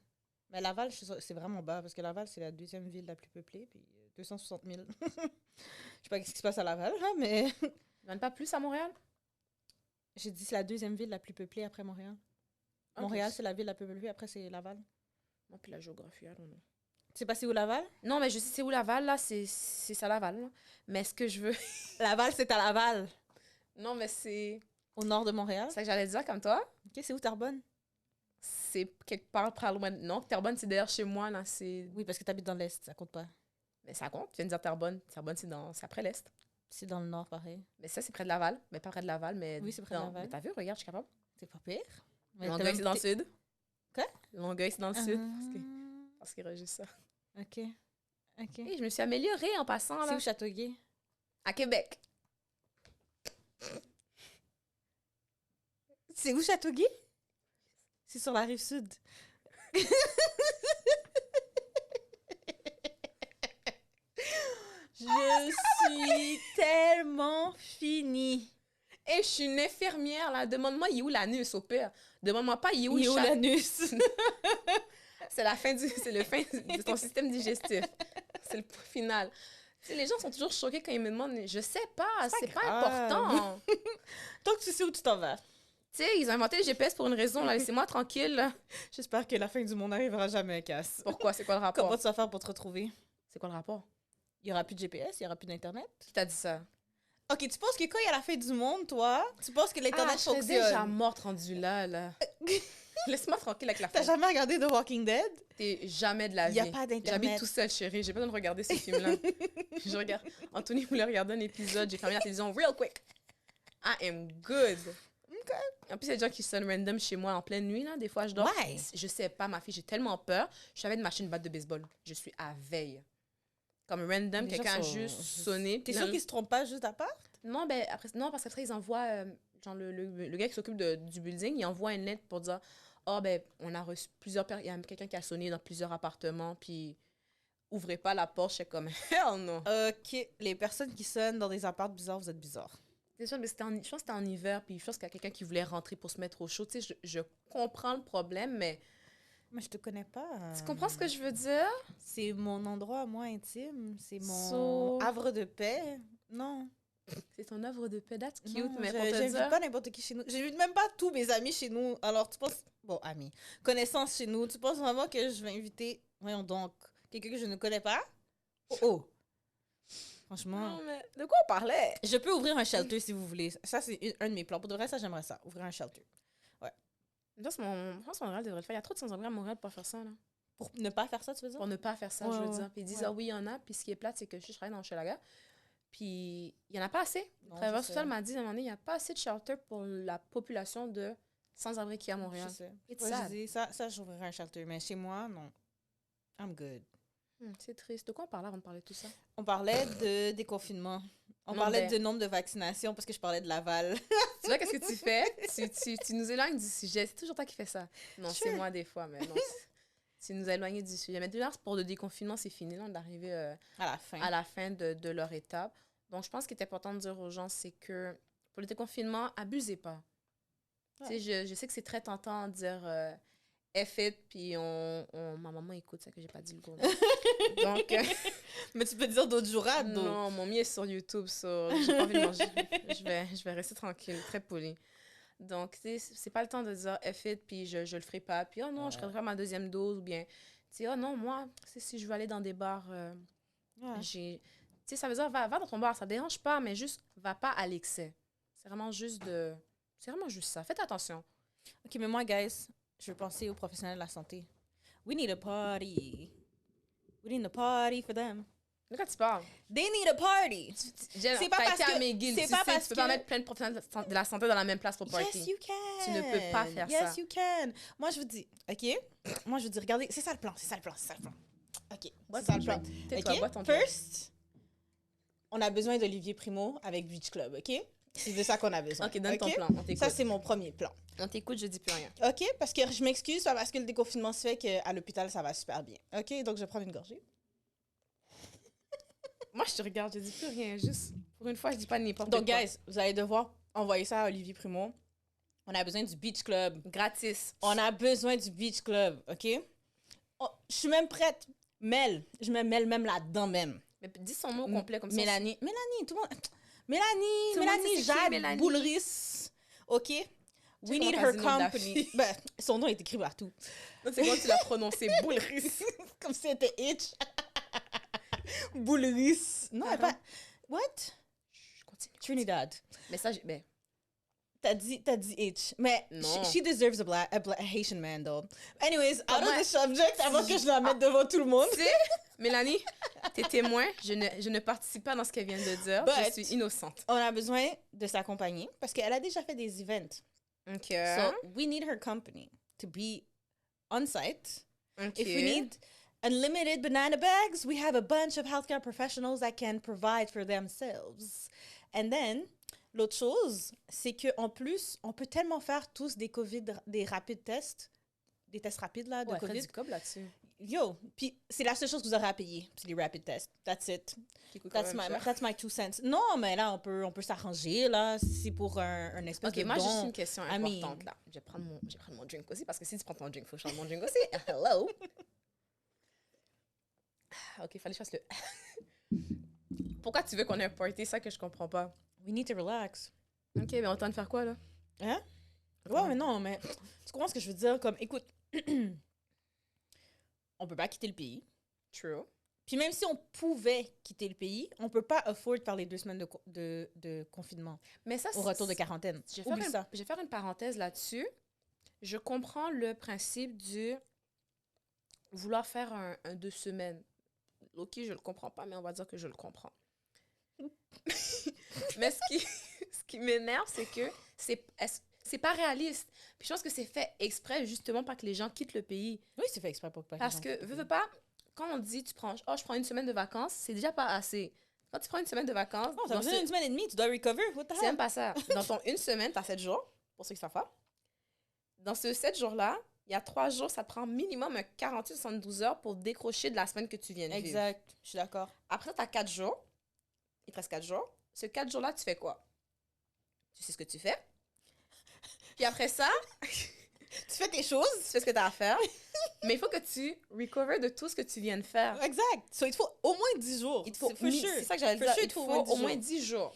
Mais Laval, c'est vraiment bas, parce que Laval, c'est la deuxième ville la plus peuplée, puis 260 000. Je sais pas ce qui se passe à Laval, là, mais Il n'y en a pas plus à Montréal? j'ai dit c'est la deuxième ville la plus peuplée après Montréal. Ok. Montréal, c'est la ville la plus peuplée, après c'est Laval. Moi, puis la géographie, I don't know. Tu sais pas c'est où Laval? Non, mais je sais c'est où Laval, là, c'est ça Laval. Là. Mais ce que je veux... Laval, c'est à Laval, Non, mais c'est... au nord de Montréal. C'est ça que j'allais dire comme toi. Ok, c'est où Terrebonne? C'est quelque part très loin. Non, Terrebonne, c'est derrière chez moi, là, c'est... Oui, parce que t'habites dans l'Est, ça compte pas. Mais ça compte, tu viens de dire Terrebonne. Terrebonne, c'est après l'Est. C'est dans le nord, pareil. Mais ça, c'est près de Laval. Mais pas près de Laval, mais... Oui, c'est près de Laval. Mais t'as vu, regarde, je suis capable. C'est pas pire. Mais t'as Longueuil, même- c'est dans le t'es- sud. Quoi? Longueuil, c'est dans le sud. Ah, Parce qu'il registre ça. Ok. Ok. Et je me suis améliorée en passant, C'est là. où Châteauguay? À Québec. C'est où Châteauguay? C'est sur la rive sud. Je suis tellement finie. Et je suis une infirmière, là. Demande-moi, il est où l'anus, au pire. Demande-moi pas, il est où Il est le où chat. l'anus? C'est le fin de ton système digestif. C'est le point final. Tu sais, les gens sont toujours choqués quand ils me demandent. Je sais pas, c'est pas grave. important. Tant que tu sais où tu t'en vas. Tu sais, ils ont inventé le GPS pour une raison, là. Laissez-moi tranquille, là. J'espère que la fin du monde n'arrivera jamais, Cass. Pourquoi? C'est quoi le rapport? Comment tu vas faire pour te retrouver? C'est quoi le rapport? Il y aura plus de GPS, il y aura plus d'Internet. Qui t'a dit ça? Ok, tu penses que quand il y a la fin du monde, toi, tu penses que l'Internet je serais fonctionne? déjà morte rendue là, là. Laisse-moi tranquille avec la T'as fin. jamais regardé The Walking Dead? T'es jamais de la Il vie. n'y a pas J'habite d'Internet. tout seul, chérie. J'ai pas besoin de regarder ces films-là. Je regarde. Anthony voulait regarder un épisode. J'ai fermé la télévision real quick. I am good. Ok. En plus, il y a des gens qui sonnent random chez moi en pleine nuit, là. Des fois, je dors. Ouais. Je sais pas, ma fille, j'ai tellement peur. Je savais de m'acheter une batte de baseball. Je suis à veille. Comme random, Les gens quelqu'un a sont- juste sonné. T'es puis sûr là- qu'ils se trompent pas juste à part? Non, ben, après, non, parce qu'après, ils envoient. Genre, le gars qui s'occupe du building, il envoie une lettre pour dire oh, ben, on a reçu il y a quelqu'un qui a sonné dans plusieurs appartements, puis ouvrez pas la porte, c'est comme, hell no. OK. Les personnes qui sonnent dans des apparts bizarres, vous êtes bizarres. C'est sûr, mais je pense que c'était en hiver, puis je pense qu'il y a quelqu'un qui voulait rentrer pour se mettre au chaud. Tu sais, je comprends le problème, mais Mais je te connais pas. tu comprends ce que je veux dire? C'est mon endroit, moi, intime. C'est mon havre de paix. Non. C'est ton œuvre de paix, that's cute, Non, mais pour te j'invite dire... pas n'importe qui chez nous. J'invite même pas tous mes amis chez nous. Alors, tu penses... Bon, amis. Connaissances chez nous. Tu penses vraiment que je vais inviter... Voyons donc. Quelqu'un que je ne connais pas? Oh, oh. Franchement... Non, mais de quoi on parlait? Je peux ouvrir un shelter si vous voulez. Ça, c'est un de mes plans. Pour de vrai, ça, j'aimerais ça. Ouvrir un shelter. Je pense que Montréal devrait le faire. Il y a trop de sans-abri à Montréal pour faire ça, là. Pour ne pas faire ça, tu veux dire? Pour ne pas faire ça, Ouais, je veux ouais, dire. Puis ils disent, ouais. ah oui, il y en a. Puis ce qui est plate, c'est que je travaille dans Hochelaga. Puis il n'y en a pas assez. Le Non, travailleur je sais. social m'a dit à un moment donné, il n'y a pas assez de shelter pour la population de sans-abri qu'il y a à Montréal. Je sais. It's Ouais, sad. je dis, ça, j'ouvrirai un shelter. Mais chez moi, non. I'm good. C'est triste. De quoi on parlait avant de parler de tout ça? On parlait de déconfinement. On Non, parlait ben- du nombre de vaccinations parce que je parlais de Laval. Tu vois, qu'est-ce que tu fais? Tu nous éloignes du sujet. C'est toujours toi qui fais ça. Non, c'est moi des fois, mais non. Tu nous as éloignés du sujet. Mais déjà, pour le déconfinement, c'est fini. Là, on est arrivé À la fin. à la fin de leur étape. Donc, je pense qu'il est important de dire aux gens, c'est que pour le déconfinement, abusez pas. Ouais. Tu sais, je sais que c'est très tentant de dire F it, puis ma maman écoute ça que j'ai pas dit le gros nom. Donc, Mais tu peux dire d'autres jourades, donc. non, mon mieux est sur YouTube, j'ai pas envie de manger. Je vais rester tranquille, très poli. Donc, tu sais, c'est pas le temps de dire F it, puis je le ferai pas. Puis, oh non, je ferai ma deuxième dose, ou bien, tu sais, oh non, moi, si je veux aller dans des bars, Ouais. tu sais, ça veut dire, va dans ton bar, ça dérange pas, mais juste, va pas à l'excès. C'est vraiment juste ça. Faites attention. OK, mais moi, guys, je veux penser aux professionnels de la santé. We need a party. We need a party for them. De quoi tu parles? They need a party. C'est pas pas parce été à que- McGill. c'est Tu pas sais, parce tu peux pas que- mettre plein de professionnels de la santé dans la même place pour party. Yes, you can. Tu ne peux pas faire yes, ça. you can. Moi, je vous dis, OK? Moi, je vous dis, regardez, c'est ça le plan. OK, c'est ça le plan. Tais-toi, OK? bois ton drink. First, on a besoin d'Olivier Primo avec Beach Club, OK? C'est de ça qu'on a besoin. Ok, donne ton plan. On t'écoute. Ça, c'est mon premier plan. On t'écoute, je dis plus rien. OK? Parce que je m'excuse, pas parce que le déconfinement se fait qu'à l'hôpital, ça va super bien. OK? Donc, je vais prendre une gorgée. Moi, je te regarde, je dis plus rien. Juste, pour une fois, je dis pas n'importe Donc, quoi. guys, vous allez devoir envoyer ça à Olivier Primo. On a besoin du Beach Club. Gratis. On a besoin du Beach Club, OK? Oh, je suis même prête. Mel. Je me mêle même là-dedans même. Mais dis son nom complet comme ça. Mélanie, tout le monde... Tout le monde sait c'est qui, Jade Mélanie. Boulris. OK? We comment need t'as her dit le nom de la company. fille. Ben, son nom est écrit partout. Donc, c'est comment tu l'as prononcé? Boulris. Comme si c'était Hitch. Boulris. Non, elle est pas... What? Je continue. Trinidad. Mais ça, ben, T'as dit H. Mais Non. she deserves a Haitian man, though. Anyways, out moi- of the subject, avant que je la mette devant tout le monde. tu sais, Mélanie, t'es témoin. Je ne participe pas dans ce qu'elle vient de dire. But- Je suis innocente. On a besoin de s'accompagner parce qu'elle a déjà fait des events. OK. So, we need her company to be on site. OK. If we need unlimited banana bags, we have a bunch of healthcare professionals that can provide for themselves. And then, l'autre chose, c'est qu'en plus, on peut tellement faire tous des rapid tests, des tests rapides là, de Ouais, fais COVID. du cob là-dessus. Yo, puis c'est la seule chose que vous aurez à payer, c'est les rapid tests. That's it. Qui coûte quand même cher. That's my 2 cents. Non, mais là, on peut s'arranger, là, si c'est pour un espèce OK, de moi, don. juste une question I mean- importante, là. Je vais prendre mon drink aussi, parce que si tu prends ton drink, il faut que je prenne mon drink aussi. Hello! OK, il fallait que je fasse le... Pourquoi tu veux qu'on ait un party? C'est ça que je comprends pas. We need to relax. OK, mais on tente de faire quoi, là? Hein? Ouais, mais non, mais tu comprends ce que je veux dire? Comme, écoute, on peut pas quitter le pays. True. Puis même si on pouvait quitter le pays, on peut pas afford faire les 2 semaines de confinement Mais ça, au retour de quarantaine. Je Oublie ça. vais faire une parenthèse là-dessus. Je comprends le principe du vouloir faire un 2 semaines. OK, je le comprends pas, mais on va dire que je le comprends. Mais ce qui m'énerve, c'est que c'est pas réaliste. Puis je pense que c'est fait exprès, justement, pour que les gens quittent le pays. Oui, c'est fait exprès pour pas. Parce que, veux pas, quand on dit, je prends une semaine de vacances, c'est déjà pas assez. Quand tu prends une semaine de vacances, Non, t'as dans besoin ce- d'une semaine et demie, tu dois recover. What the c'est même hell? pas ça. Dans ton une semaine, t'as 7 jours, pour ceux qui savent pas. Dans ce 7 jours-là, il y a 3 jours, ça te prend minimum un 48-72 heures pour décrocher de la semaine que tu viens de vivre. Exact. Je suis d'accord. Après, tu as 4 jours. Il te reste 4 jours. Ce 4 jours-là, tu fais quoi? Tu sais ce que tu fais. Puis après ça, Tu fais tes choses. tu fais ce que tu as à faire. Mais il faut que tu recover de tout ce que tu viens de faire. Exact. So, il te faut au moins 10 jours. Il te faut, for sure. c'est ça que j'allais For dire. sure, Il te faut au moins 10 jours.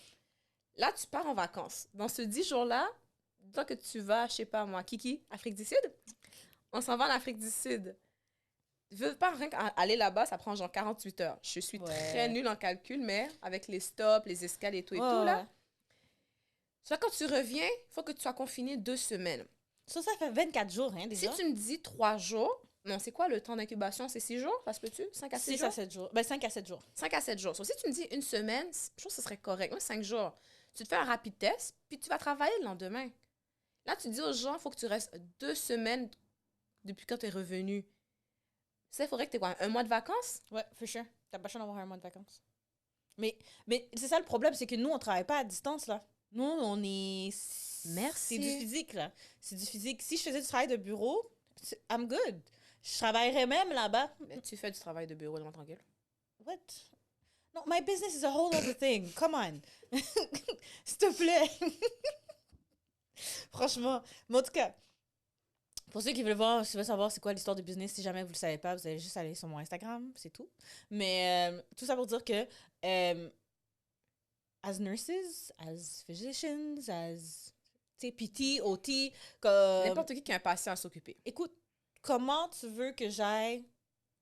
Là, tu pars en vacances. Dans ce 10 jours-là, tant que tu vas, je sais pas moi, Kiki, Afrique du Sud, on s'en va en Afrique du Sud. Je veux pas rien qu'aller là-bas, ça prend genre 48 heures. Je suis très nulle en calcul, mais avec les stops, les escales et tout là. Soit quand tu reviens, il faut que tu sois confiné 2 semaines. Ça fait 24 jours, hein, déjà. Si tu me dis 3 jours, non, c'est quoi le temps d'incubation? C'est 6 jours? Ça se peut-tu? 5 à 6 jours? 6 à 7 jours. Ben, 5 à 7 jours. 5 à 7 jours. So, si tu me dis une semaine, je trouve que ce serait correct. Moi, 5 jours. Tu te fais un rapide test, puis tu vas travailler le lendemain. Là, tu dis aux gens, il faut que tu restes 2 semaines depuis quand tu es revenu. Ça, il faudrait que tu aies quoi, un mois de vacances? Ouais, for sure. T'as pas le choix d'avoir un mois de vacances. Mais c'est ça le problème, c'est que nous, on travaille pas à distance, là. Nous, on est... Merci. C'est du physique, là. C'est du physique. Si je faisais du travail de bureau, I'm good. Je travaillerais même là-bas. Mais tu fais du travail de bureau, devant tranquille. What? No, my business is a whole other thing. Come on. S'il te plaît. Franchement. Mais en tout cas, pour ceux qui veulent savoir c'est quoi l'histoire du business, si jamais vous le savez pas, vous allez juste aller sur mon Instagram, c'est tout. Mais tout ça pour dire que as nurses, as physicians, as PT, OT, n'importe qui a un patient à s'occuper. Écoute, comment tu veux que j'aille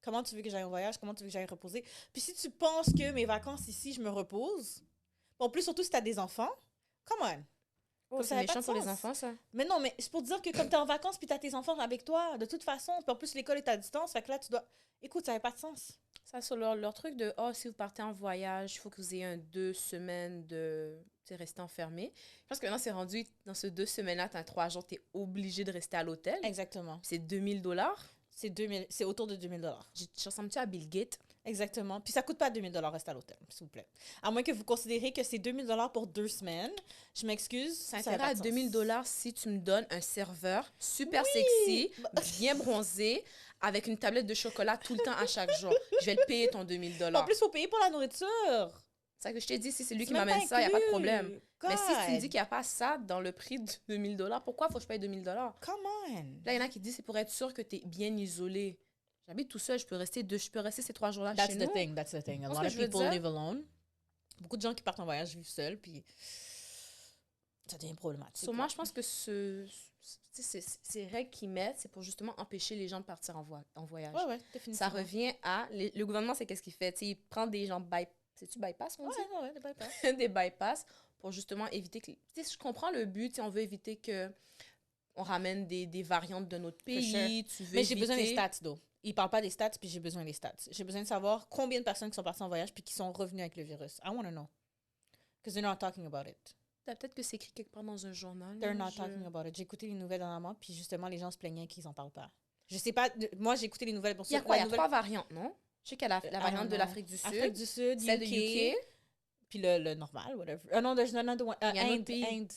en voyage? Comment tu veux que j'aille reposer? Puis si tu penses que mes vacances ici, je me repose, en plus, surtout si t'as des enfants, come on. Oh, c'est méchant pour les enfants, ça. Mais non, mais c'est pour te dire que comme t'es en vacances puis t'as tes enfants avec toi, de toute façon, puis en plus, l'école est à distance, fait que là, tu dois... Écoute, ça n'avait pas de sens. Ça, sur leur truc de, oh, si vous partez en voyage, il faut que vous ayez 2 semaines de rester enfermé. Je pense que maintenant, c'est rendu, dans ces 2 semaines-là, t'as 3 jours, t'es obligé de rester à l'hôtel. Exactement. C'est $2,000. C'est autour de $2,000. Je ressemble-tu à Bill Gates? Exactement. Puis ça coûte pas $2,000 rester à l'hôtel, s'il vous plaît. À moins que vous considérez que c'est $2,000 pour 2 semaines. Je m'excuse. Ça intérêt à $2,000 si tu me donnes un serveur super sexy, bien bronzé, avec une tablette de chocolat tout le temps à chaque jour. Je vais le payer ton $2,000. En plus, il faut payer pour la nourriture. C'est ça que je t'ai dit, si c'est lui qui m'amène ça, il n'y a pas de problème. God. Mais si tu me dis qu'il n'y a pas ça dans le prix de $2,000, pourquoi il faut que je paye $2,000? Come on. Là, il y en a qui disent c'est pour être sûr que tu es bien isolé. J'habite tout seul, je peux rester ces 3 jours-là chez nous. That's the thing. A lot of people live alone. Beaucoup de gens qui partent en voyage vivent seuls, puis ça devient problématique. Moi, je pense que ces règles qu'ils mettent, c'est pour justement empêcher les gens de partir en voyage. Ouais, définitivement. Ça revient à... Le gouvernement, c'est qu'est-ce qu'il fait? T'sais, il prend des gens... C'est-tu bypass, on dit? Ouais, des bypass. Des bypass pour justement éviter que... Je comprends le but, on veut éviter que on ramène des variantes de notre pays. Sure. Mais j'ai besoin des stats, though. Ils parlent pas des stats, puis j'ai besoin des stats. J'ai besoin de savoir combien de personnes qui sont parties en voyage puis qui sont revenues avec le virus. I want to know. Because they're not talking about it. Peut-être que c'est écrit quelque part dans un journal. They're not talking about it. J'ai écouté les nouvelles dernièrement, puis justement, les gens se plaignaient qu'ils en parlent pas. Je sais pas, moi, j'ai écouté les nouvelles pour ça. Il y a quoi? Il y a 3 variantes, non? Je sais qu'il y a la variante de l'Afrique du Sud. Afrique du Sud, celle de UK. Puis le normal, whatever. Non, there's another one. Inde.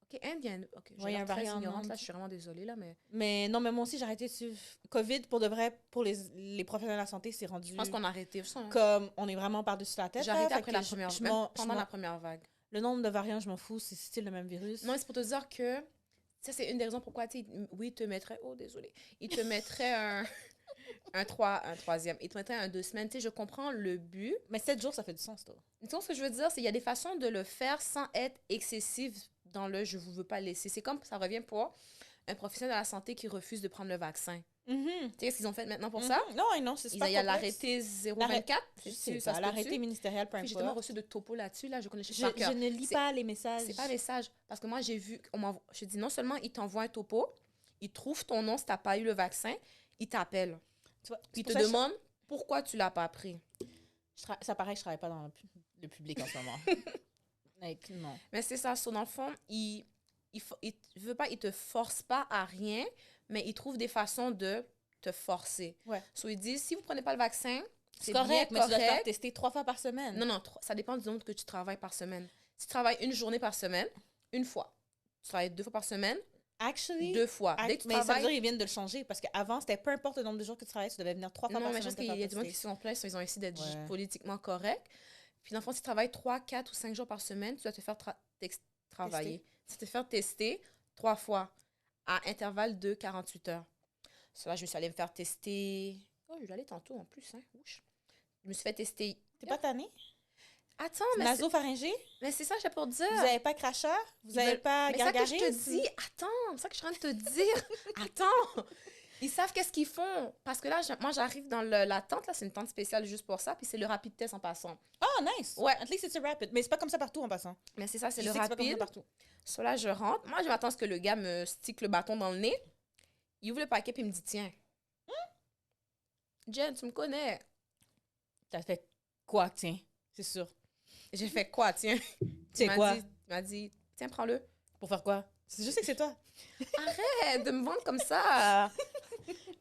OK, Inde, OK. Ouais, il y a un variant ignorante, là, je suis vraiment désolée, là, mais... Mais non, mais moi aussi, j'ai arrêté de suivre. COVID, pour de vrai, pour les professionnels de la santé, c'est rendu... Je pense qu'on a arrêté ça. Hein. Comme, on est vraiment par-dessus la tête. J'ai arrêté après la première vague, pendant la première vague. Le nombre de variants, je m'en fous, c'est style le même virus. Non, c'est pour te dire que... Ça, c'est une des raisons pourquoi, tu sais, oui, ils te mettraient... Oh, désolé. Ils te mettraient un troisième. Ils te mettraient un 2 semaines. Tu sais, je comprends le but. Mais 7 jours, ça fait du sens, toi. Tu sais, ce que je veux dire, c'est qu'il y a des façons de le faire sans être excessive dans le « je vous veux pas laisser ». C'est comme ça revient pour un professionnel de la santé qui refuse de prendre le vaccin. Tu sais ce qu'ils ont fait maintenant pour ça? Non, c'est super Il y a l'arrêté 024. C'est ça, l'arrêté ministériel, peu importe. J'ai justement reçu de topo là-dessus. Là, je ne lis pas les messages. C'est pas un message. Parce que moi, j'ai vu... Je dis, non seulement il t'envoie un topo, il trouve ton nom si t'as pas eu le vaccin, il t'appelle. Puis il te demande pourquoi tu l'as pas pris. Ça paraît que je travaille pas dans le public en ce moment. Non. Mais c'est ça. Dans le fond, il veut pas, il te force pas à rien, mais il trouve des façons de te forcer. Ouais. Il dit, si vous prenez pas le vaccin, c'est correct, bien mais tu dois faire tester 3 fois par semaine. Non, ça dépend du nombre que tu travailles par semaine. Si tu travailles une journée par semaine, une fois. Tu travailles 2 fois par semaine, Actually, 2 fois. Dès que tu mais ça veut dire travailles... qu'ils viennent de le changer parce qu'avant, c'était peu importe le nombre de jours que tu travaillais, tu devais venir 3 fois Non, par mais je semaine pense te qu'il faire y a du monde qui tester. sont pleins, ils ont essayé d'être Ouais. politiquement corrects. Puis, dans le fond, si tu travailles 3, 4 ou 5 jours par semaine, tu dois te faire travailler. Tu dois te faire tester 3 fois à intervalle de 48 heures. Cela, je suis allée me faire tester... Oh, je vais aller tantôt en plus, hein. Ouch. Je me suis fait tester... T'es pas tanné? Attends, Nasopharyngée? mais c'est ça, j'ai pour dire. Vous avez pas cracheur? Vous Ils avez veulent- pas Mais ça que je gargarisme? te dis, attends, c'est ça que je suis en train de te dire. Attends, ils savent qu'est-ce qu'ils font. Parce que là, moi, j'arrive dans la tente, là, c'est une tente spéciale juste pour ça, puis c'est le rapid test en passant. Oh, nice! Ouais. At least it's a rapid. Mais c'est pas comme ça partout en passant. Mais c'est ça, c'est Je le sais que c'est pas comme ça rapide. partout. Sur là, je rentre. Moi, je m'attends à ce que le gars me stick le bâton dans le nez. Il ouvre le paquet, puis il me dit, tiens. Jen, tu me connais. T'as fait quoi, tiens? C'est sûr. J'ai fait quoi, tiens? C'est quoi? Il m'a dit, tiens, prends-le. Pour faire quoi? Je sais que c'est toi. Arrête de me vendre comme ça.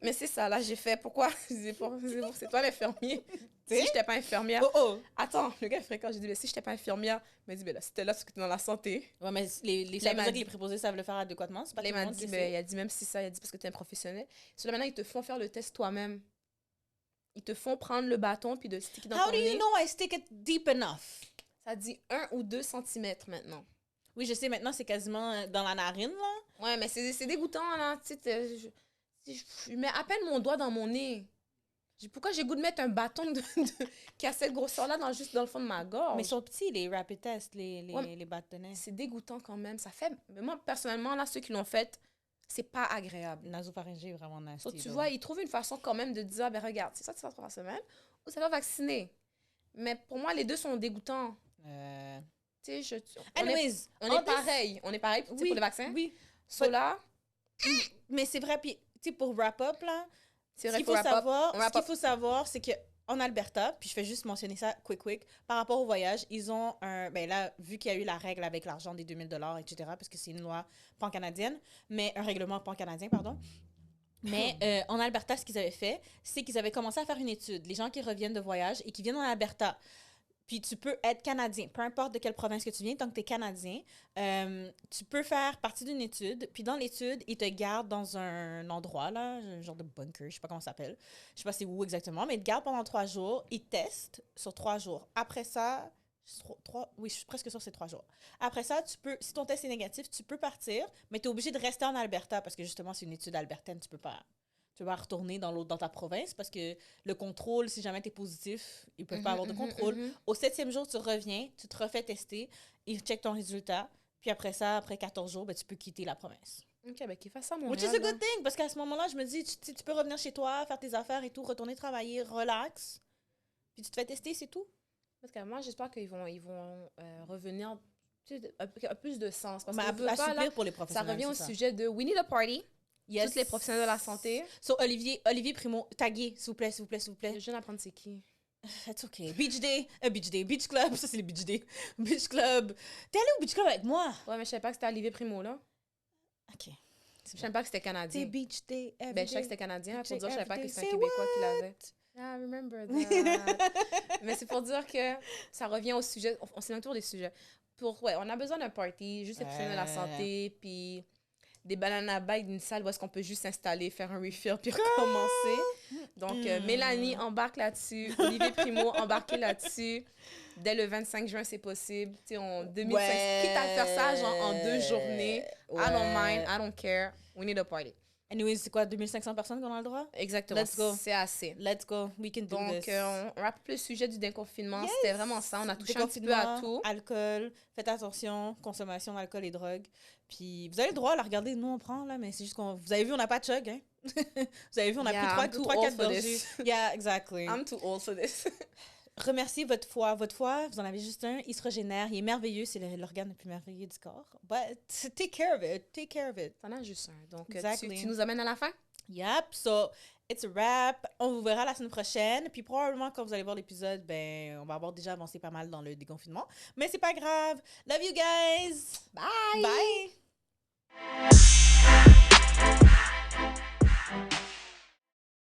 Mais c'est ça, là, j'ai fait. Pourquoi? C'est toi l'infirmier. Si je n'étais pas infirmière. Oh oh! Attends, le gars est fréquent. J'ai dit, mais si je n'étais pas infirmière, il m'a dit, ben là, c'était là parce que tu es dans la santé. Ouais, mais Là, ça il veut m'a dire que dit- les préposés savent le faire adéquatement. C'est pas Là, tout il le m'a monde dit, qui ben, sait. il a dit, même si ça, il a dit parce que tu es un professionnel. So, là, maintenant, ils te font faire le test toi-même. Ils te font prendre le bâton puis de sticker dans How ton do you nez. know I stick it deep enough? Ça dit 1 ou 2 centimètres maintenant. Oui, je sais, maintenant, c'est quasiment dans la narine, là. Ouais, mais c'est dégoûtant, là. Tu sais, je mets à peine mon doigt dans mon nez. Pourquoi j'ai le goût de mettre un bâton qui a cette grosseur-là juste dans le fond de ma gorge? Mais ils sont petits, les rapid tests, Ouais. les bâtonnets. C'est dégoûtant quand même. Ça fait... Mais moi, personnellement, là, ceux qui l'ont fait, c'est pas agréable. Nasopharyngée est vraiment nasty. So, tu là. vois, ils trouvent une façon quand même de dire, ben regarde, c'est ça tu fais 3 semaines, ou ça va vacciner. Mais pour moi, les deux sont dégoûtants. Tu sais, Anyways, on all est pareil. On est pareil tu sais, Oui, pour le vaccin. Oui, So là, mais c'est vrai. Puis, tu sais, pour wrap up, là, c'est ce vrai qu'il qu'il faut savoir, On wrap ce qu'il up. faut savoir, c'est que en Alberta, puis je fais juste mentionner ça quick, par rapport au voyage, ils ont un, ben là, vu qu'il y a eu la règle avec l'argent des 2000 $, etc., parce que c'est une loi pan-canadienne, mais un règlement pan-canadien, pardon. Mais en Alberta, ce qu'ils avaient fait, c'est qu'ils avaient commencé à faire une étude. Les gens qui reviennent de voyage et qui viennent en Alberta, puis tu peux être Canadien, peu importe de quelle province que tu viens, tant que tu es Canadien, tu peux faire partie d'une étude. Puis dans l'étude, ils te gardent dans un endroit, là, un genre de bunker, je sais pas comment ça s'appelle. Je sais pas c'est où exactement, mais ils te gardent pendant 3 jours. Ils testent sur 3 jours. Après ça, oui, je suis presque sûre que c'est 3 jours. Après ça, tu peux, si ton test est négatif, tu peux partir, mais tu es obligé de rester en Alberta parce que justement, c'est une étude albertaine, tu peux pas retourner dans ta province parce que le contrôle, si jamais tu es positif, ils peuvent pas avoir de contrôle. Au 7e jour, tu reviens, tu te refais tester, ils checkent ton résultat, puis après ça, après 14 jours, ben, tu peux quitter la province. Ok, ben qu'il fasse ça, mon Which is a good thing, parce qu'à ce moment-là, je me dis, tu peux revenir chez toi, faire tes affaires et tout, retourner travailler, relax, puis tu te fais tester, c'est tout. Parce que moi, j'espère qu'ils vont revenir tu sais, à plus de sens. Parce Mais que veut pas, assouplir là, pour les ça professionnels. revient au c'est ça. sujet de We need a party. Yes. Tous les professionnels de la santé. So, Olivier Primo, taguez, s'il vous plaît, s'il vous plaît, s'il vous plaît. Je viens d'apprendre c'est qui. It's okay. Beach Day, Beach Club, ça c'est les Beach Day. Beach Club. T'es allé au Beach Club avec moi? Ouais, mais je savais pas que c'était Olivier Primo, là. Ok. Je savais pas que c'était C'est canadien. Beach Day, every Ben, je savais que day. c'était canadien. Beach Pour dire, Day, je savais pas que every c'était day. un Say Québécois qui what? l'avait. I remember that. Mais c'est pour dire que ça revient au sujet. On s'est autour des sujets. Ouais, on a besoin d'un party, juste les professionnels de la santé, puis des banana bites d'une salle où est-ce qu'on peut juste s'installer, faire un refill, puis recommencer. Donc, Mélanie embarque là-dessus. Olivier Primo embarqué là-dessus. Dès le 25 juin, c'est possible. Tu sais, en 2005, quitte à faire ça genre en 2 journées. I don't mind, I don't care. We need a party. Anyways, c'est quoi, 2500 personnes qu'on a le droit? Exactement. Let's go. C'est assez. Let's go. We can do Donc, this. on rappelle le sujet du déconfinement. Yes. C'était vraiment ça. On a touché un petit peu à tout. Alcool, faites attention, consommation d'alcool et drogue. Puis vous avez le droit à la regarder, nous on prend là, mais c'est juste qu'on. Vous avez vu, on n'a pas de chug, hein? Vous avez vu, on a Yeah, I'm pris too 3-4 old for gorgées. this. Yeah, exactly. I'm too old for this. Remerciez votre foie. Votre foie, vous en avez juste un, il se régénère, il est merveilleux, c'est l'organe le plus merveilleux du corps. But take care of it, take care of it. T'en as juste un. Donc, Exactly. tu nous amènes à la fin? Yep, so it's a wrap. On vous verra la semaine prochaine. Puis probablement, quand vous allez voir l'épisode, ben, on va avoir déjà avancé pas mal dans le déconfinement. Mais c'est pas grave. Love you guys. Bye! Bye!